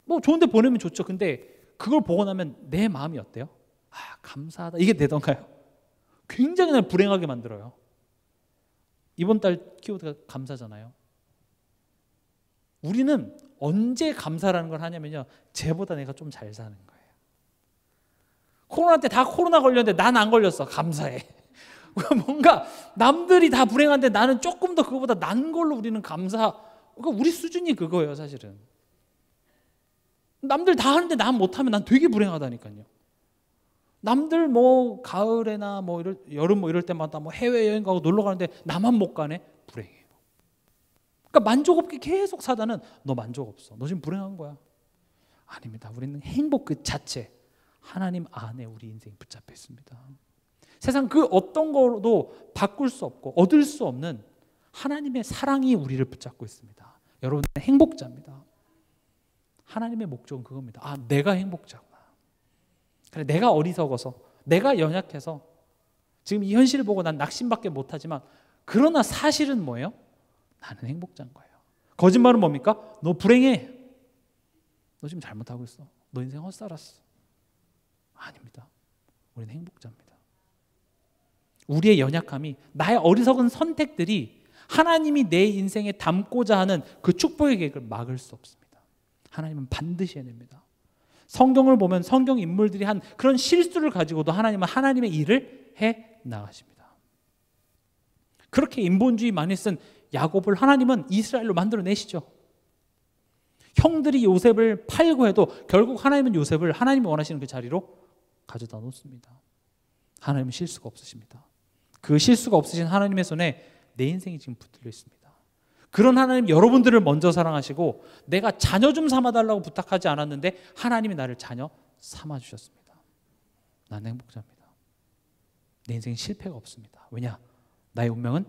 뭐 좋은 데 보내면 좋죠. 근데 그걸 보고 나면 내 마음이 어때요? 아, 감사하다. 이게 되던가요? 굉장히 날 불행하게 만들어요. 이번 달 키워드가 감사잖아요. 우리는 언제 감사라는 걸 하냐면요, 쟤보다 내가 좀 잘 사는 거예요. 코로나 때 다 코로나 걸렸는데 난 안 걸렸어. 감사해. 뭔가 남들이 다 불행한데 나는 조금 더 그거보다 난 걸로 우리는 감사. 그러니까 우리 수준이 그거예요, 사실은. 남들 다 하는데 난 못하면 난 되게 불행하다니까요. 남들 뭐 가을에나 뭐 여름 뭐 이럴 때마다 뭐 해외여행 가고 놀러 가는데 나만 못 가네? 불행해요. 그러니까 만족 없게 계속 사다는, 너 만족 없어. 너 지금 불행한 거야. 아닙니다. 우리는 행복 그 자체, 하나님 안에 우리 인생이 붙잡혀 있습니다. 세상 그 어떤 거로도 바꿀 수 없고 얻을 수 없는 하나님의 사랑이 우리를 붙잡고 있습니다. 여러분은 행복자입니다. 하나님의 목적은 그겁니다. 아, 내가 행복자구나. 그래, 내가 어리석어서, 내가 연약해서 지금 이 현실을 보고 난 낙심밖에 못하지만, 그러나 사실은 뭐예요? 나는 행복자인 거예요. 거짓말은 뭡니까? 너 불행해. 너 지금 잘못하고 있어. 너 인생 헛살았어. 아닙니다. 우리는 행복자입니다. 우리의 연약함이, 나의 어리석은 선택들이 하나님이 내 인생에 담고자 하는 그 축복의 계획을 막을 수 없습니다. 하나님은 반드시 해냅니다. 성경을 보면 성경 인물들이 한 그런 실수를 가지고도 하나님은 하나님의 일을 해 나가십니다. 그렇게 인본주의 많이 쓴 야곱을 하나님은 이스라엘로 만들어내시죠. 형들이 요셉을 팔고 해도 결국 하나님은 요셉을 하나님이 원하시는 그 자리로 가져다 놓습니다. 하나님은 실수가 없으십니다. 그 실수가 없으신 하나님의 손에 내 인생이 지금 붙들려 있습니다. 그런 하나님, 여러분들을 먼저 사랑하시고 내가 자녀 좀 삼아달라고 부탁하지 않았는데 하나님이 나를 자녀 삼아주셨습니다. 나는 행복자입니다. 내 인생에 실패가 없습니다. 왜냐? 나의 운명은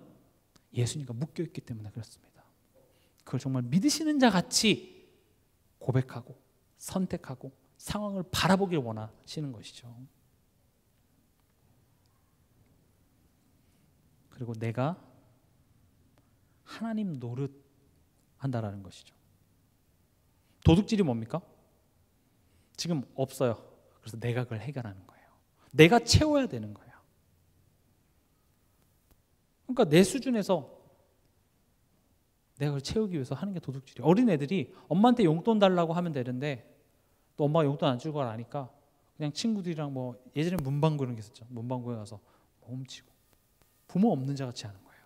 예수님과 묶여있기 때문에 그렇습니다. 그걸 정말 믿으시는 자 같이 고백하고 선택하고 상황을 바라보길 원하시는 것이죠. 그리고 내가 하나님 노릇한다라는 것이죠. 도둑질이 뭡니까? 지금 없어요. 그래서 내가 그걸 해결하는 거예요. 내가 채워야 되는 거예요. 그러니까 내 수준에서 내가 그걸 채우기 위해서 하는 게 도둑질이에요. 어린애들이 엄마한테 용돈 달라고 하면 되는데 또 엄마가 용돈 안 줄 걸 아니까 그냥 친구들이랑 뭐 예전에 문방구 이런 게 있었죠. 문방구에 가서 훔치고 부모 없는 자 같이 하는 거예요.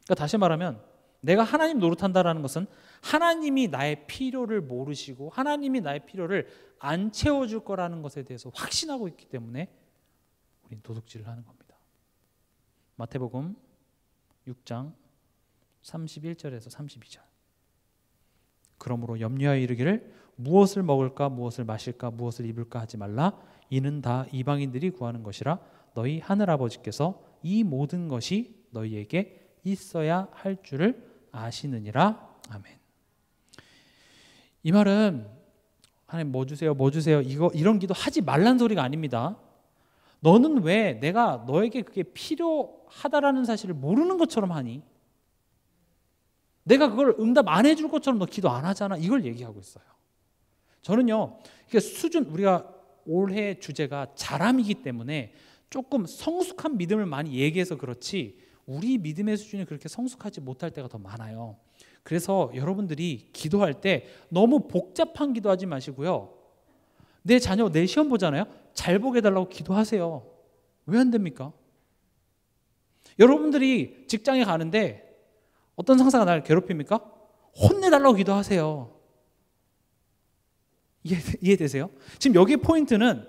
그러니까 다시 말하면 내가 하나님 노릇한다라는 것은 하나님이 나의 필요를 모르시고 하나님이 나의 필요를 안 채워줄 거라는 것에 대해서 확신하고 있기 때문에 우리는 도둑질을 하는 겁니다. 마태복음 6장 31절에서 32절. 그러므로 염려하여 이르기를 무엇을 먹을까 무엇을 마실까 무엇을 입을까 하지 말라. 이는 다 이방인들이 구하는 것이라. 너희 하늘아버지께서 이 모든 것이 너희에게 있어야 할 줄을 아시느니라. 아멘. 이 말은 하나님 뭐 주세요 뭐 주세요 이런 기도 하지 말란 소리가 아닙니다. 너는 왜 내가 너에게 그게 필요하다라는 사실을 모르는 것처럼 하니? 내가 그걸 응답 안 해줄 것처럼 너 기도 안 하잖아. 이걸 얘기하고 있어요. 저는요, 이게 수준, 우리가 올해 주제가 자람이기 때문에 조금 성숙한 믿음을 많이 얘기해서 그렇지 우리 믿음의 수준이 그렇게 성숙하지 못할 때가 더 많아요. 그래서 여러분들이 기도할 때 너무 복잡한 기도하지 마시고요. 내 자녀 내 시험 보잖아요. 잘 보게 해달라고 기도하세요. 왜 안 됩니까? 여러분들이 직장에 가는데 어떤 상사가 나를 괴롭힙니까? 혼내달라고 기도하세요. 이해되세요? 지금 여기 포인트는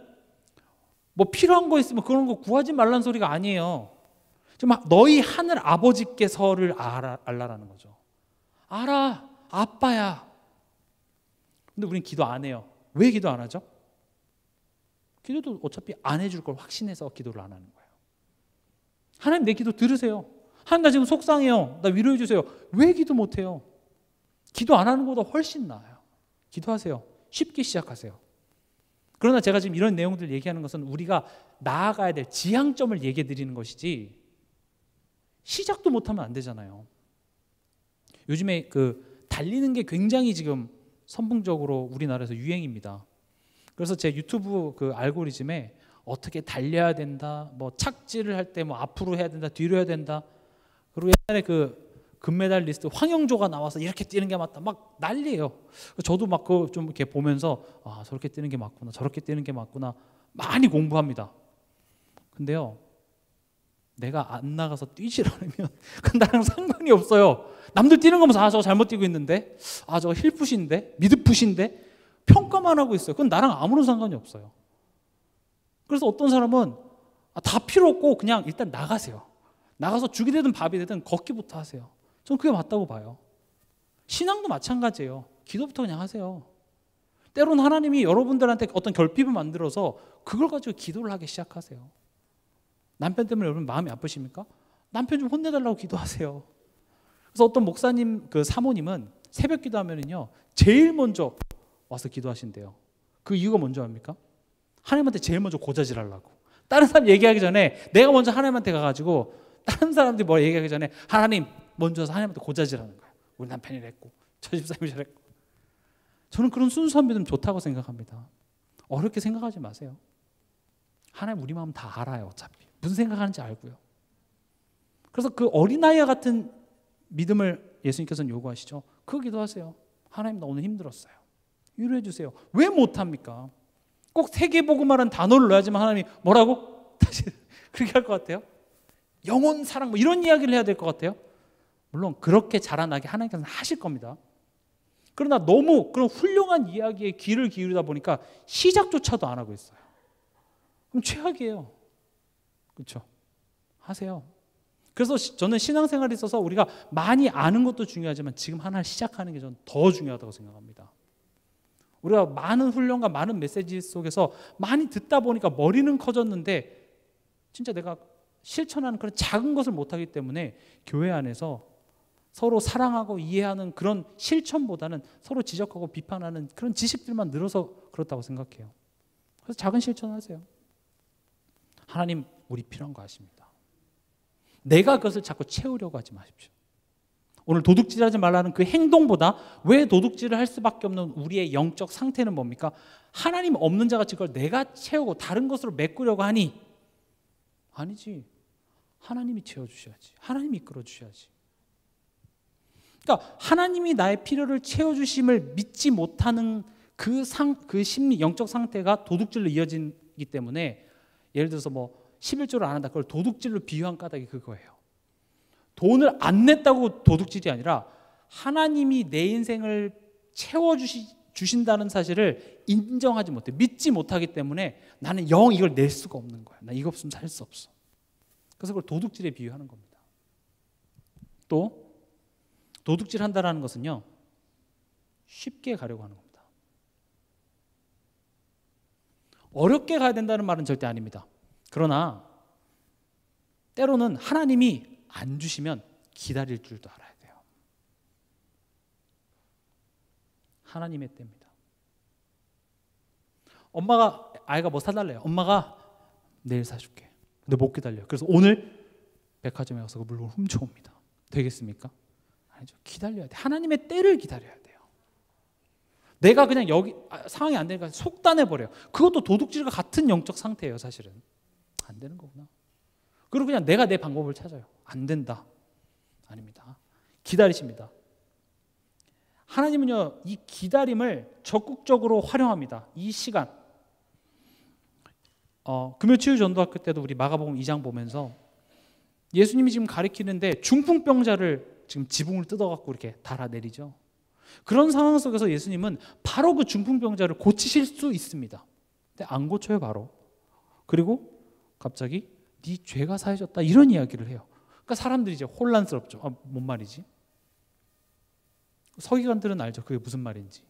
뭐 필요한 거 있으면 그런 거 구하지 말라는 소리가 아니에요. 지금 너희 하늘 아버지께서를 알라라는 거죠. 알아, 아빠야. 근데 우린 기도 안 해요. 왜 기도 안 하죠? 기도도 어차피 안 해줄 걸 확신해서 기도를 안 하는 거예요. 하나님 내 기도 들으세요. 하나님 나 지금 속상해요. 나 위로해 주세요. 왜 기도 못 해요? 기도 안 하는 것보다 훨씬 나아요. 기도하세요. 쉽게 시작하세요. 그러나 제가 지금 이런 내용들 얘기하는 것은 우리가 나아가야 될 지향점을 얘기해 드리는 것이지 시작도 못하면 안 되잖아요. 요즘에 그 달리는 게 굉장히 지금 선풍적으로 우리나라에서 유행입니다. 그래서 제 유튜브 그 알고리즘에 어떻게 달려야 된다, 뭐 착지를 할 때 뭐 앞으로 해야 된다, 뒤로 해야 된다. 그리고 옛날에 그 금메달리스트 황영조가 나와서 이렇게 뛰는 게 맞다, 막 난리예요. 저도 막 그 좀 이렇게 보면서 아 저렇게 뛰는 게 맞구나, 저렇게 뛰는 게 맞구나 많이 공부합니다. 근데요, 내가 안 나가서 뛰질 않으면 그건 나랑 상관이 없어요. 남들 뛰는 거 보면서 아 저거 잘못 뛰고 있는데, 아 저거 힐풋인데, 미드풋인데 평가만 하고 있어요. 그건 나랑 아무런 상관이 없어요. 그래서 어떤 사람은 다 필요 없고 그냥 일단 나가세요. 나가서 죽이 되든 밥이 되든 걷기부터 하세요. 저는 그게 맞다고 봐요. 신앙도 마찬가지예요. 기도부터 그냥 하세요. 때로는 하나님이 여러분들한테 어떤 결핍을 만들어서 그걸 가지고 기도를 하기 시작하세요. 남편 때문에 여러분 마음이 아프십니까? 남편 좀 혼내달라고 기도하세요. 그래서 어떤 목사님 그 사모님은 새벽 기도하면은요 제일 먼저 와서 기도하신대요. 그 이유가 뭔지 압니까? 하나님한테 제일 먼저 고자질하려고. 다른 사람 얘기하기 전에 내가 먼저 하나님한테 가가지고 다른 사람들이 뭐 얘기하기 전에 하나님 먼저 와서 하나님한테 고자질하는 거예요. 우리 남편이 이랬고 저 집사님이 저랬고. 저는 그런 순수한 믿음 좋다고 생각합니다. 어렵게 생각하지 마세요. 하나님 우리 마음 다 알아요. 어차피 무슨 생각하는지 알고요. 그래서 그 어린아이와 같은 믿음을 예수님께서는 요구하시죠. 그 기도하세요. 하나님 나 오늘 힘들었어요. 위로해 주세요. 왜 못합니까? 꼭 세계복음이라는 단어를 넣어야지만 하나님이 뭐라고? 다시 그렇게 할 것 같아요? 영혼 사랑 뭐 이런 이야기를 해야 될 것 같아요? 물론 그렇게 자라나게 하나님께서는 하실 겁니다. 그러나 너무 그런 훌륭한 이야기에 귀를 기울이다 보니까 시작조차도 안 하고 있어요. 그럼 최악이에요. 그렇죠? 하세요. 그래서 저는 신앙생활에 있어서 우리가 많이 아는 것도 중요하지만 지금 하나를 시작하는 게 저는 더 중요하다고 생각합니다. 우리가 많은 훈련과 많은 메시지 속에서 많이 듣다 보니까 머리는 커졌는데 진짜 내가 실천하는 그런 작은 것을 못하기 때문에 교회 안에서 서로 사랑하고 이해하는 그런 실천보다는 서로 지적하고 비판하는 그런 지식들만 늘어서 그렇다고 생각해요. 그래서 작은 실천하세요. 하나님 우리 필요한 거 아십니다. 내가 그것을 자꾸 채우려고 하지 마십시오. 오늘 도둑질하지 말라는 그 행동보다 왜 도둑질을 할 수밖에 없는 우리의 영적 상태는 뭡니까? 하나님 없는 자같이 그걸 내가 채우고 다른 것으로 메꾸려고 하니 아니지. 하나님이 채워주셔야지. 하나님이 이끌어주셔야지. 그러니까 하나님이 나의 필요를 채워주심을 믿지 못하는 그 심리, 영적 상태가 도둑질로 이어지기 때문에 예를 들어서 뭐 11조를 안 한다. 그걸 도둑질로 비유한 까닭이 그거예요. 돈을 안 냈다고 도둑질이 아니라 하나님이 내 인생을 채워주신다는 사실을 인정하지 못해. 믿지 못하기 때문에 나는 영 이걸 낼 수가 없는 거야. 나 이거 없으면 살 수 없어. 그래서 그걸 도둑질에 비유하는 겁니다. 또 도둑질 한다는 것은요 쉽게 가려고 하는 겁니다. 어렵게 가야 된다는 말은 절대 아닙니다. 그러나 때로는 하나님이 안 주시면 기다릴 줄도 알아야 돼요. 하나님의 때입니다. 엄마가 아이가 뭐 사달래요. 엄마가 내일 사줄게. 근데 못 기다려요. 그래서 오늘 백화점에 가서 그 물건을 훔쳐옵니다. 되겠습니까? 아니죠. 기다려야 돼. 하나님의 때를 기다려야 돼요. 내가 그냥 여기 상황이 안 되니까 속단해버려요. 그것도 도둑질과 같은 영적 상태예요. 사실은 안 되는 거구나. 그리고 그냥 내가 내 방법을 찾아요. 안 된다. 아닙니다. 기다리십니다. 하나님은요 이 기다림을 적극적으로 활용합니다. 이 시간 금요치유전도학교 때도 우리 마가복음 2장 보면서 예수님이 지금 가리키는데 중풍병자를 지금 지붕을 뜯어갖고 이렇게 달아내리죠. 그런 상황 속에서 예수님은 바로 그 중풍병자를 고치실 수 있습니다. 근데 안 고쳐요, 바로. 그리고 갑자기 네 죄가 사해졌다 이런 이야기를 해요. 그러니까 사람들이 이제 혼란스럽죠. 뭔 말이지? 서기관들은 알죠, 그게 무슨 말인지.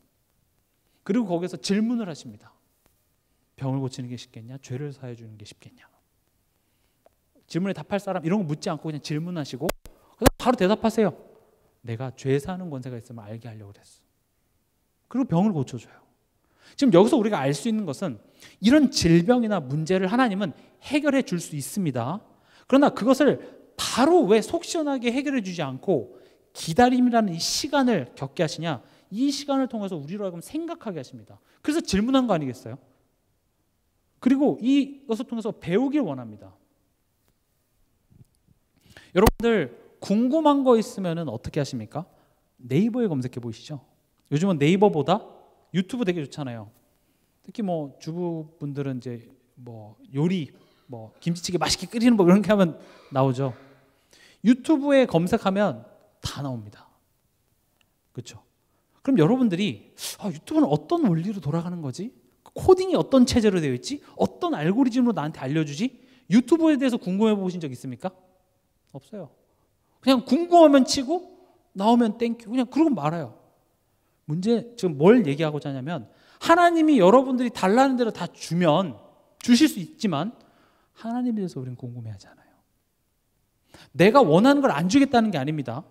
그리고 거기서 질문을 하십니다. 병을 고치는 게 쉽겠냐? 죄를 사해 주는 게 쉽겠냐? 질문에 답할 사람 이런 거 묻지 않고 그냥 질문하시고 그다음 바로 대답하세요. 내가 죄 사는 권세가 있으면 알게 하려고 그랬어. 그리고 병을 고쳐줘요. 지금 여기서 우리가 알 수 있는 것은 이런 질병이나 문제를 하나님은 해결해 줄 수 있습니다. 그러나 그것을 바로 왜 속 시원하게 해결해 주지 않고 기다림이라는 이 시간을 겪게 하시냐? 이 시간을 통해서 우리로 하여금 생각하게 하십니다. 그래서 질문한 거 아니겠어요? 그리고 이것을 통해서 배우길 원합니다. 여러분들 궁금한 거 있으면 어떻게 하십니까? 네이버에 검색해 보시죠. 요즘은 네이버보다 유튜브 되게 좋잖아요. 특히 뭐 주부분들은 이제 뭐 요리, 뭐 김치찌개 맛있게 끓이는 법 이런 게 하면 나오죠. 유튜브에 검색하면 다 나옵니다. 그렇죠? 그럼 여러분들이 유튜브는 어떤 원리로 돌아가는 거지? 코딩이 어떤 체제로 되어 있지? 어떤 알고리즘으로 나한테 알려주지? 유튜브에 대해서 궁금해 보신 적 있습니까? 없어요. 그냥 궁금하면 치고 나오면 땡큐 그냥 그러고 말아요. 문제 지금 뭘 얘기하고자 하냐면 하나님이 여러분들이 달라는 대로 다 주면 주실 수 있지만 하나님에 대해서 우리는 궁금해하지 않아요. 내가 원하는 걸 안 주겠다는 게 아닙니다.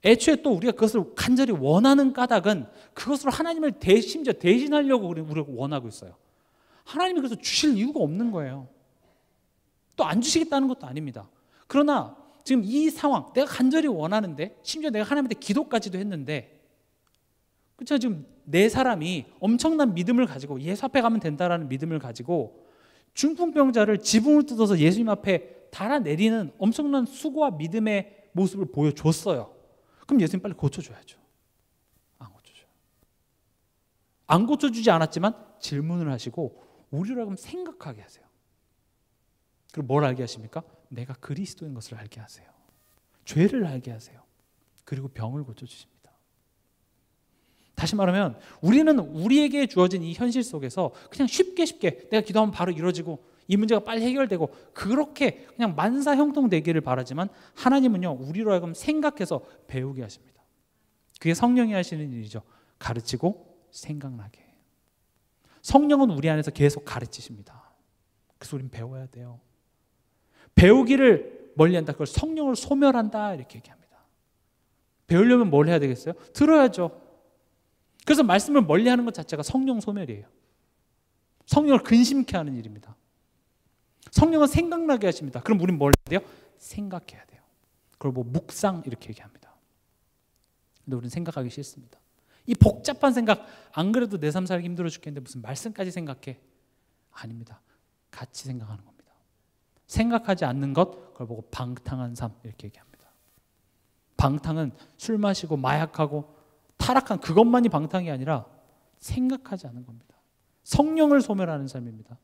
애초에 또 우리가 그것을 간절히 원하는 까닭은 그것으로 하나님을 심지어 대신하려고 우리가 원하고 있어요. 하나님이 그래서 주실 이유가 없는 거예요. 또 안 주시겠다는 것도 아닙니다. 그러나 지금 이 상황 내가 간절히 원하는데 심지어 내가 하나님한테 기도까지도 했는데 그렇죠? 지금 내 사람이 엄청난 믿음을 가지고 예수 앞에 가면 된다라는 믿음을 가지고 중풍병자를 지붕을 뜯어서 예수님 앞에 달아내리는 엄청난 수고와 믿음의 모습을 보여줬어요. 그럼 예수님 빨리 고쳐줘야죠. 안 고쳐줘요. 안 고쳐주지 않았지만 질문을 하시고 우리로 하여금 생각하게 하세요. 그리고 뭘 알게 하십니까? 내가 그리스도인 것을 알게 하세요. 죄를 알게 하세요. 그리고 병을 고쳐주십니다. 다시 말하면 우리는 우리에게 주어진 이 현실 속에서 그냥 쉽게 내가 기도하면 바로 이루어지고 이 문제가 빨리 해결되고 그렇게 그냥 만사형통되기를 바라지만 하나님은요 우리로 하여금 생각해서 배우게 하십니다. 그게 성령이 하시는 일이죠. 가르치고 생각나게. 성령은 우리 안에서 계속 가르치십니다. 그래서 우리는 배워야 돼요. 배우기를 멀리한다. 그걸 성령을 소멸한다 이렇게 얘기합니다. 배우려면 뭘 해야 되겠어요? 들어야죠. 그래서 말씀을 멀리하는 것 자체가 성령 소멸이에요. 성령을 근심케 하는 일입니다. 성령은 생각나게 하십니다. 그럼 우리는 뭘 해야 돼요? 생각해야 돼요. 그걸 뭐 묵상 이렇게 얘기합니다. 근데 우리는 생각하기 싫습니다. 이 복잡한 생각 안 그래도 내 삶 살기 힘들어 죽겠는데 무슨 말씀까지 생각해? 아닙니다. 같이 생각하는 겁니다. 생각하지 않는 것 그걸 보고 방탕한 삶 이렇게 얘기합니다. 방탕은 술 마시고 마약하고 타락한 그것만이 방탕이 아니라 생각하지 않은 겁니다. 성령을 소멸하는 삶입니다.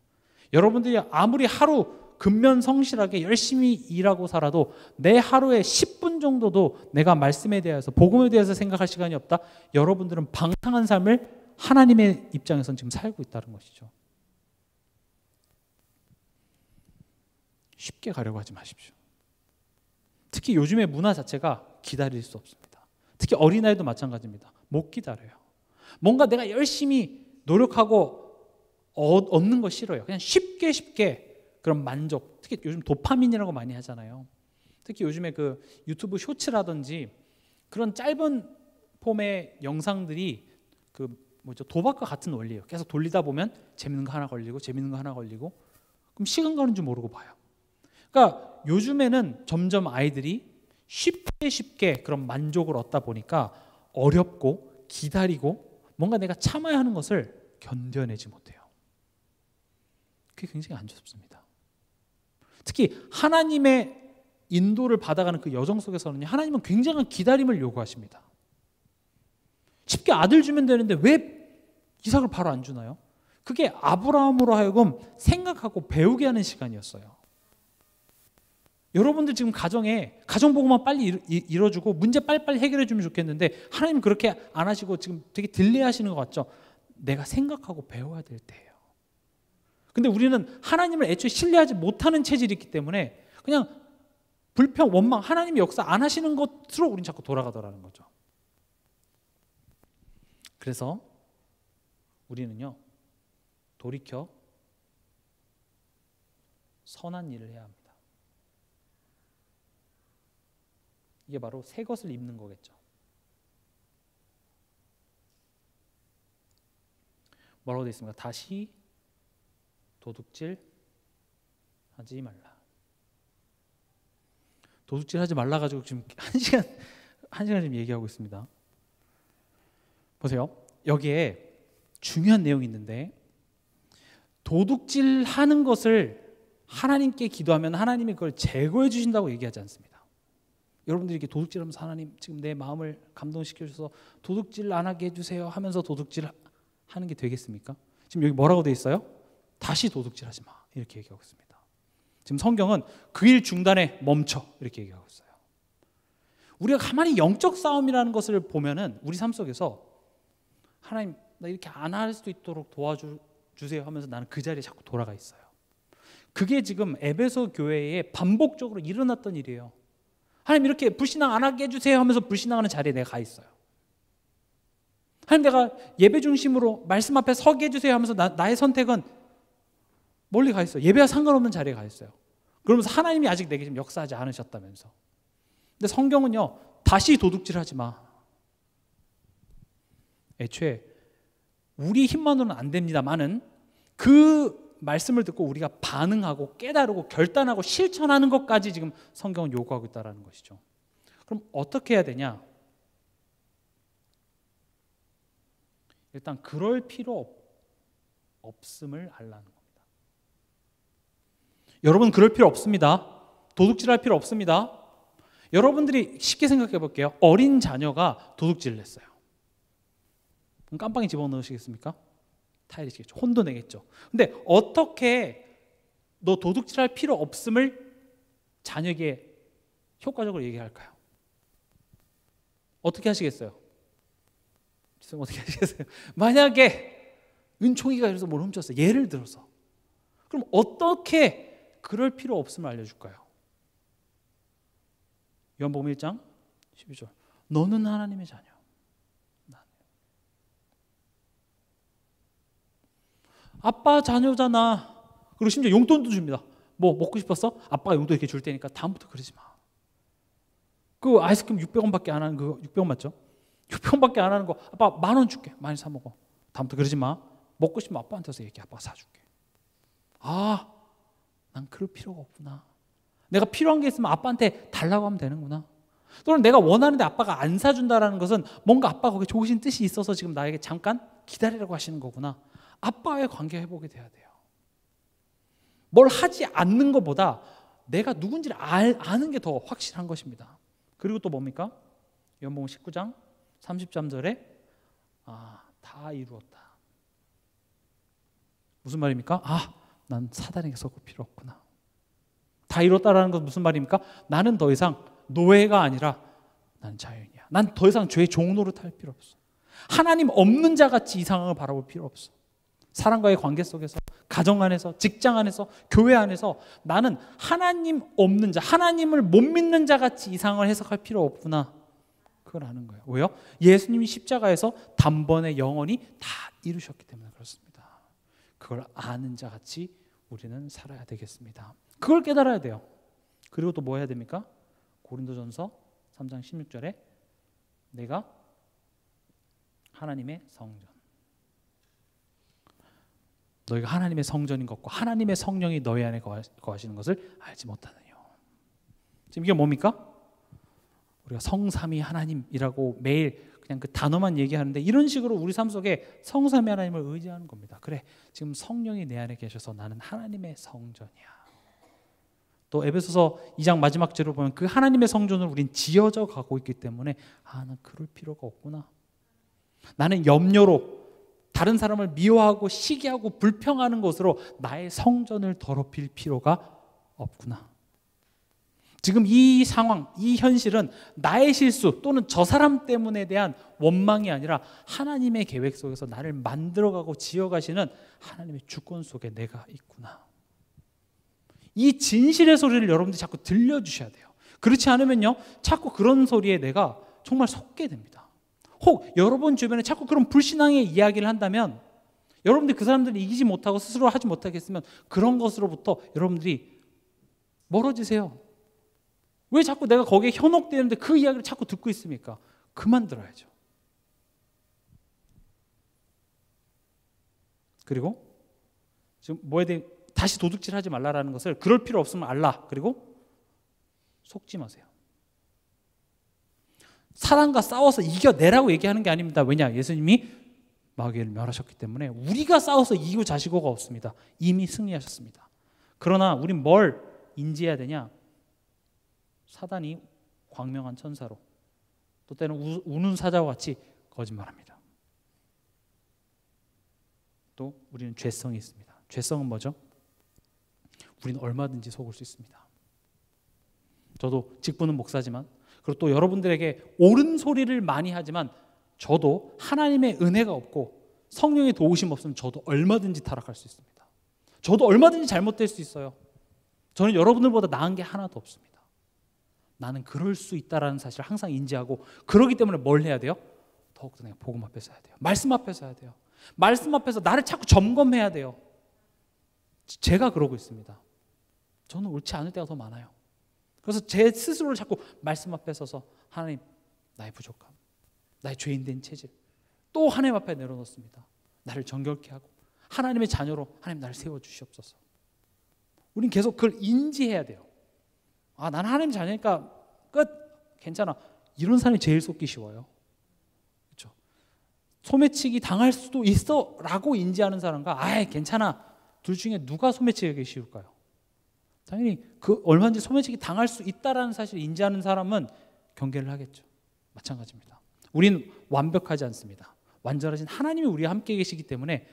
여러분들이 아무리 하루 근면성실하게 열심히 일하고 살아도 내 하루에 10분 정도도 내가 말씀에 대해서 복음에 대해서 생각할 시간이 없다. 여러분들은 방탕한 삶을 하나님의 입장에서는 지금 살고 있다는 것이죠. 쉽게 가려고 하지 마십시오. 특히 요즘의 문화 자체가 기다릴 수 없습니다. 특히 어린아이도 마찬가지입니다. 못 기다려요. 뭔가 내가 열심히 노력하고 얻는 거 싫어요. 그냥 쉽게 그런 만족. 특히 요즘 도파민이라고 많이 하잖아요. 특히 요즘에 그 유튜브 쇼츠라든지 그런 짧은 폼의 영상들이 그 도박과 같은 원리예요. 계속 돌리다 보면 재밌는 거 하나 걸리고 그럼 시간 가는 줄 모르고 봐요. 그러니까 요즘에는 점점 아이들이 쉽게 그런 만족을 얻다 보니까 어렵고 기다리고 뭔가 내가 참아야 하는 것을 견뎌내지 못해요. 그게 굉장히 안 좋습니다. 특히 하나님의 인도를 받아가는 그 여정 속에서는 하나님은 굉장한 기다림을 요구하십니다. 쉽게 아들 주면 되는데 왜 이삭을 바로 안 주나요? 그게 아브라함으로 하여금 생각하고 배우게 하는 시간이었어요. 여러분들 지금 가정에 가정복음만 빨리 이뤄주고 문제 빨리빨리 해결해 주면 좋겠는데 하나님 그렇게 안 하시고 지금 되게 딜레이하시는 것 같죠? 내가 생각하고 배워야 될 때예요. 근데 우리는 하나님을 애초에 신뢰하지 못하는 체질이 있기 때문에 그냥 불평, 원망, 하나님이 역사 안 하시는 것으로 우린 자꾸 돌아가더라는 거죠. 그래서 우리는요, 돌이켜 선한 일을 해야 합니다. 이게 바로 새 것을 입는 거겠죠. 뭐라고 되어 있습니까? 다시 도둑질 하지 말라. 도둑질 하지 말라 가지고 지금 한 시간 지금 얘기하고 있습니다. 보세요. 여기에 중요한 내용이 있는데, 도둑질 하는 것을 하나님께 기도하면 하나님이 그걸 제거해 주신다고 얘기하지 않습니다. 여러분들이 이렇게 도둑질하면서 하나님 지금 내 마음을 감동시켜 주셔서 도둑질 안 하게 해주세요 하면서 도둑질 하는 게 되겠습니까? 지금 여기 뭐라고 돼 있어요? 다시 도둑질 하지 마, 이렇게 얘기하고 있습니다. 지금 성경은 그 일 중단에 멈춰, 이렇게 얘기하고 있어요. 우리가 가만히 영적 싸움이라는 것을 보면은 우리 삶 속에서 하나님 나 이렇게 안 할 수 있도록 도와주세요 하면서 나는 그 자리에 자꾸 돌아가 있어요. 그게 지금 에베소 교회에 반복적으로 일어났던 일이에요. 하나님 이렇게 불신앙 안 하게 해주세요 하면서 불신앙하는 자리에 내가 가 있어요. 하나님 내가 예배 중심으로 말씀 앞에 서게 해주세요 하면서 나의 선택은 멀리 가 있어요. 예배와 상관없는 자리에 가 있어요. 그러면서 하나님이 아직 내게 지금 역사하지 않으셨다면서. 근데 성경은요, 다시 도둑질하지 마. 애초에 우리 힘만으로는 안 됩니다만은 그 말씀을 듣고 우리가 반응하고 깨달고 결단하고 실천하는 것까지 지금 성경은 요구하고 있다는 것이죠. 그럼 어떻게 해야 되냐? 일단 그럴 필요 없음을 알라는 겁니다. 여러분 그럴 필요 없습니다. 도둑질할 필요 없습니다. 여러분들이 쉽게 생각해 볼게요. 어린 자녀가 도둑질을 했어요. 그럼 깜빵에 집어넣으시겠습니까? 타이르시겠죠. 혼도 내겠죠. 근데 어떻게 너 도둑질할 필요 없음을 자녀에게 효과적으로 얘기할까요? 어떻게 하시겠어요? 어떻게 하시겠어요? 만약에 은총이가 그래서 뭘 훔쳤어요. 예를 들어서. 그럼 어떻게 그럴 필요 없음을 알려줄까요? 요한복음 1장 12절. 너는 하나님의 자녀. 아빠 자녀잖아. 그리고 심지어 용돈도 줍니다. 뭐 먹고 싶었어? 아빠가 용돈 이렇게 줄 테니까 다음부터 그러지 마. 그 아이스크림 600원밖에 안 하는 거 600원 맞죠? 600원밖에 안 하는 거 아빠 10,000원 줄게. 많이 사 먹어. 다음부터 그러지 마. 먹고 싶으면 아빠한테서 얘기해. 아빠가 사줄게. 아, 난 그럴 필요가 없구나. 내가 필요한 게 있으면 아빠한테 달라고 하면 되는구나. 또는 내가 원하는데 아빠가 안 사준다라는 것은 뭔가 아빠가 거기에 좋으신 뜻이 있어서 지금 나에게 잠깐 기다리라고 하시는 거구나. 아빠와의 관계 회복이 돼야 돼요. 뭘 하지 않는 것보다 내가 누군지를 아는 게 더 확실한 것입니다. 그리고 또 뭡니까? 요한복음 19장 33절에 다 이루었다. 무슨 말입니까? 난 사단에게 섞을 필요 없구나. 다 이뤘다라는 것은 무슨 말입니까? 나는 더 이상 노예가 아니라 나는 자유인이야. 난 더 이상 죄의 종노릇 할 필요 없어. 하나님 없는 자같이 이 상황을 바라볼 필요 없어. 사람과의 관계 속에서, 가정 안에서, 직장 안에서, 교회 안에서 나는 하나님 없는 자, 하나님을 못 믿는 자같이 이 상황을 해석할 필요 없구나. 그걸 아는 거예요. 왜요? 예수님이 십자가에서 단번에 영원히 다 이루셨기 때문에 그렇습니다. 그걸 아는 자같이 우리는 살아야 되겠습니다. 그걸 깨달아야 돼요. 그리고 또 뭐 해야 됩니까? 고린도전서 3장 16절에 내가 하나님의 성전, 너희가 하나님의 성전인 것과 하나님의 성령이 너희 안에 거하시는 것을 알지 못하느뇨. 지금 이게 뭡니까? 우리가 성삼위 하나님이라고 매일 그냥 그 단어만 얘기하는데 이런 식으로 우리 삶 속에 성삼위 하나님을 의지하는 겁니다. 그래, 지금 성령이 내 안에 계셔서 나는 하나님의 성전이야. 또 에베소서 2장 마지막 절을 보면 그 하나님의 성전을 우린 지어져 가고 있기 때문에 난 그럴 필요가 없구나. 나는 염려로 다른 사람을 미워하고 시기하고 불평하는 것으로 나의 성전을 더럽힐 필요가 없구나. 지금 이 상황, 이 현실은 나의 실수 또는 저 사람 때문에 대한 원망이 아니라 하나님의 계획 속에서 나를 만들어가고 지어가시는 하나님의 주권 속에 내가 있구나. 이 진실의 소리를 여러분들이 자꾸 들려주셔야 돼요. 그렇지 않으면요, 자꾸 그런 소리에 내가 정말 속게 됩니다. 혹 여러분 주변에 자꾸 그런 불신앙의 이야기를 한다면 여러분들이 그 사람들을 이기지 못하고 스스로 하지 못하겠으면 그런 것으로부터 여러분들이 멀어지세요. 왜 자꾸 내가 거기에 현혹되는데 그 이야기를 자꾸 듣고 있습니까? 그만 들어야죠. 그리고 지금 뭐에 대해 다시 도둑질하지 말라라는 것을 그럴 필요 없으면 알라. 그리고 속지 마세요. 사단과 싸워서 이겨내라고 얘기하는 게 아닙니다. 왜냐? 예수님이 마귀를 멸하셨기 때문에 우리가 싸워서 이기고 자시고가 없습니다. 이미 승리하셨습니다. 그러나 우린 뭘 인지해야 되냐? 사단이 광명한 천사로 또 때는 우는 사자와 같이 거짓말합니다. 또 우리는 죄성이 있습니다. 죄성은 뭐죠? 우리는 얼마든지 속을 수 있습니다. 저도 직분은 목사지만 그리고 또 여러분들에게 옳은 소리를 많이 하지만 저도 하나님의 은혜가 없고 성령의 도우심 없으면 저도 얼마든지 타락할 수 있습니다. 저도 얼마든지 잘못될 수 있어요. 저는 여러분들보다 나은 게 하나도 없습니다. 나는 그럴 수 있다는 사실을 항상 인지하고 그러기 때문에 뭘 해야 돼요? 더욱더 내가 복음 앞에서 해야 돼요. 말씀 앞에서 해야 돼요. 말씀 앞에서 나를 자꾸 점검해야 돼요. 제가 그러고 있습니다. 저는 옳지 않을 때가 더 많아요. 그래서 제 스스로를 자꾸 말씀 앞에 서서 하나님, 나의 부족함, 나의 죄인된 체질 또 하나님 앞에 내려놓습니다. 나를 정결케 하고 하나님의 자녀로 하나님 나를 세워주시옵소서. 우린 계속 그걸 인지해야 돼요. 아, 나는 하나님 자녀니까 끝, 괜찮아. 이런 사람이 제일 속기 쉬워요. 그렇죠? 소매치기 당할 수도 있어 라고 인지하는 사람과 아이 괜찮아, 둘 중에 누가 소매치기 쉬울까요? 당연히 그 얼마든지 소매치기 당할 수 있다라는 사실을 인지하는 사람은 경계를 하겠죠. 마찬가지입니다. 우린 완벽하지 않습니다. 완전하신 하나님이 우리와 함께 계시기 때문에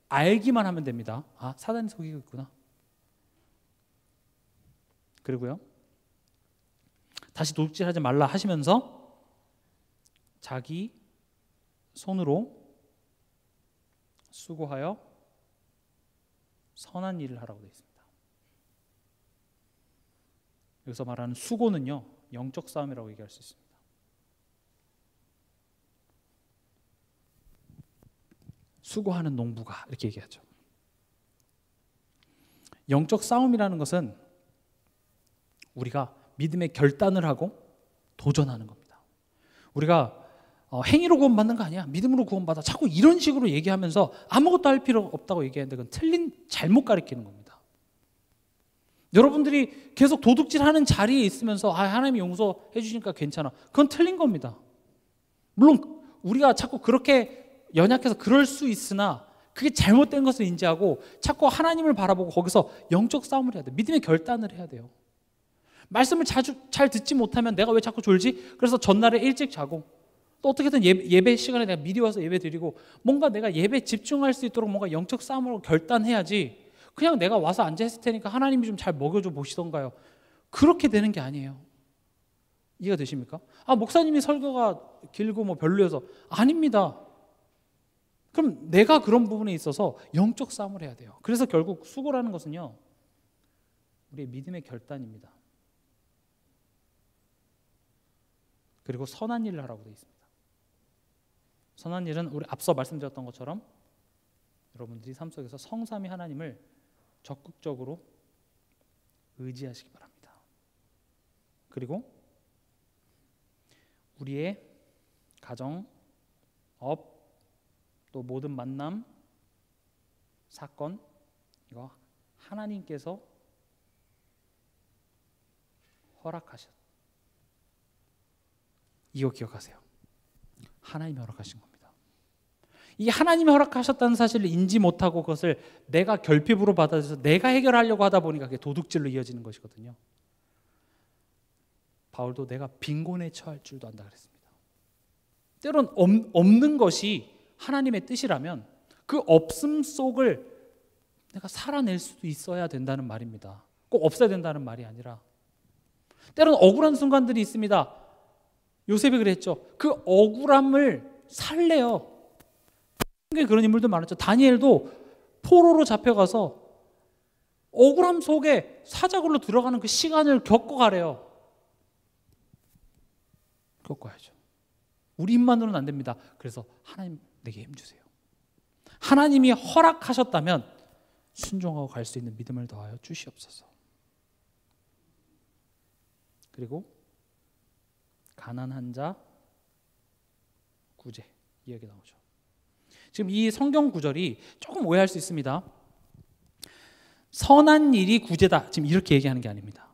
알기만 하면 됩니다. 아, 사단이 속이고 있구나. 그리고요, 다시 도둑질하지 말라 하시면서 자기 손으로 수고하여 선한 일을 하라고 되어 있습니다. 여기서 말하는 수고는요, 영적 싸움이라고 얘기할 수 있습니다. 수고하는 농부가 이렇게 얘기하죠. 영적 싸움이라는 것은 우리가 믿음의 결단을 하고 도전하는 겁니다. 우리가 행위로 구원받는 거 아니야, 믿음으로 구원받아, 자꾸 이런 식으로 얘기하면서 아무것도 할 필요 없다고 얘기하는데 그건 틀린, 잘못 가르치는 겁니다. 여러분들이 계속 도둑질하는 자리에 있으면서 아, 하나님이 용서해 주시니까 괜찮아, 그건 틀린 겁니다. 물론 우리가 자꾸 그렇게 연약해서 그럴 수 있으나 그게 잘못된 것을 인지하고 자꾸 하나님을 바라보고 거기서 영적 싸움을 해야 돼요. 믿음의 결단을 해야 돼요. 말씀을 잘 듣지 못하면 내가 왜 자꾸 졸지? 그래서 전날에 일찍 자고 또 어떻게든 예배 시간에 내가 미리 와서 예배 드리고 뭔가 내가 예배에 집중할 수 있도록 뭔가 영적 싸움으로 결단해야지, 그냥 내가 와서 앉아 있을 테니까 하나님이 좀 잘 먹여줘 보시던가요. 그렇게 되는 게 아니에요. 이해가 되십니까? 아, 목사님이 설교가 길고 뭐 별로여서, 아닙니다. 그럼 내가 그런 부분에 있어서 영적 싸움을 해야 돼요. 그래서 결국 수고라는 것은요, 우리의 믿음의 결단입니다. 그리고 선한 일을 하라고 되어 있습니다. 선한 일은 우리 앞서 말씀드렸던 것처럼 여러분들이 삶 속에서 성삼위 하나님을 적극적으로 의지하시기 바랍니다. 그리고 우리의 가정, 업, 또 모든 만남, 사건, 이거 하나님께서 허락하셨. 이거 기억하세요. 하나님이 허락하신 겁니다. 이 하나님이 허락하셨다는 사실을 인지 못하고 그것을 내가 결핍으로 받아들여서 내가 해결하려고 하다 보니까 그게 도둑질로 이어지는 것이거든요. 바울도 내가 빈곤에 처할 줄도 안다 그랬습니다. 때론 없는 것이 하나님의 뜻이라면 그 없음 속을 내가 살아낼 수도 있어야 된다는 말입니다. 꼭 없어야 된다는 말이 아니라 때로는 억울한 순간들이 있습니다. 요셉이 그랬죠. 그 억울함을 살래요. 그런 인물도 많았죠. 다니엘도 포로로 잡혀가서 억울함 속에 사자굴로 들어가는 그 시간을 겪어가래요. 겪어야죠. 우리 힘만으로는 안 됩니다. 그래서 하나님 내게 힘 주세요. 하나님이 허락하셨다면 순종하고 갈 수 있는 믿음을 더하여 주시옵소서. 그리고 가난한 자 구제, 이 얘기 나오죠. 지금 이 성경 구절이 조금 오해할 수 있습니다. 선한 일이 구제다, 지금 이렇게 얘기하는 게 아닙니다.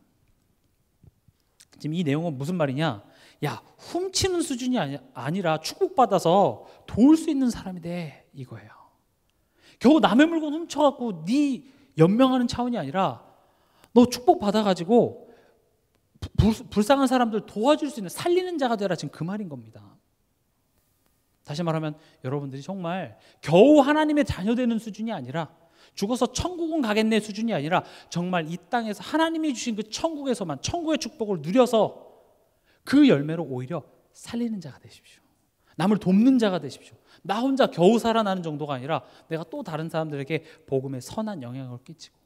지금 이 내용은 무슨 말이냐, 야, 훔치는 수준이 아니라 축복받아서 도울 수 있는 사람이 돼, 이거예요. 겨우 남의 물건 훔쳐갖고 네 연명하는 차원이 아니라 너 축복받아가지고 불쌍한 사람들 도와줄 수 있는 살리는 자가 되라, 지금 그 말인 겁니다. 다시 말하면 여러분들이 정말 겨우 하나님의 자녀 되는 수준이 아니라, 죽어서 천국은 가겠네 수준이 아니라, 정말 이 땅에서 하나님이 주신 그 천국에서만 천국의 축복을 누려서 그 열매로 오히려 살리는 자가 되십시오. 남을 돕는 자가 되십시오. 나 혼자 겨우 살아나는 정도가 아니라 내가 또 다른 사람들에게 복음의 선한 영향을 끼치고,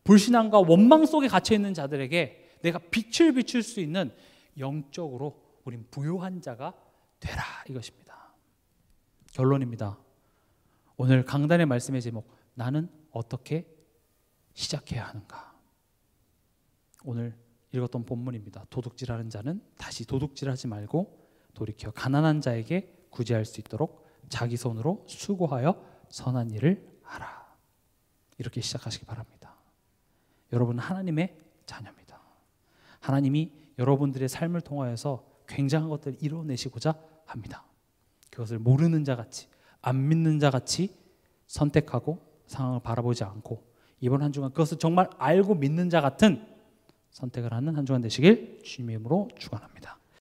불신앙과 원망 속에 갇혀있는 자들에게 내가 빛을 비출 수 있는 영적으로 우린 부요한 자가 되라, 이것입니다. 결론입니다. 오늘 강단의 말씀의 제목, 나는 어떻게 시작해야 하는가. 오늘 읽었던 본문입니다. 도둑질하는 자는 다시 도둑질하지 말고 돌이켜 가난한 자에게 구제할 수 있도록 자기 손으로 수고하여 선한 일을 하라. 이렇게 시작하시기 바랍니다. 여러분은 하나님의 자녀입니다. 하나님이 여러분들의 삶을 통하여서 굉장한 것들을 이뤄내시고자 합니다. 그것을 모르는 자같이, 안 믿는 자같이 선택하고 상황을 바라보지 않고, 이번 한 주간 그것을 정말 알고 믿는 자 같은 선택을 하는 한 주간 되시길 주님의 이름으로 축원합니다.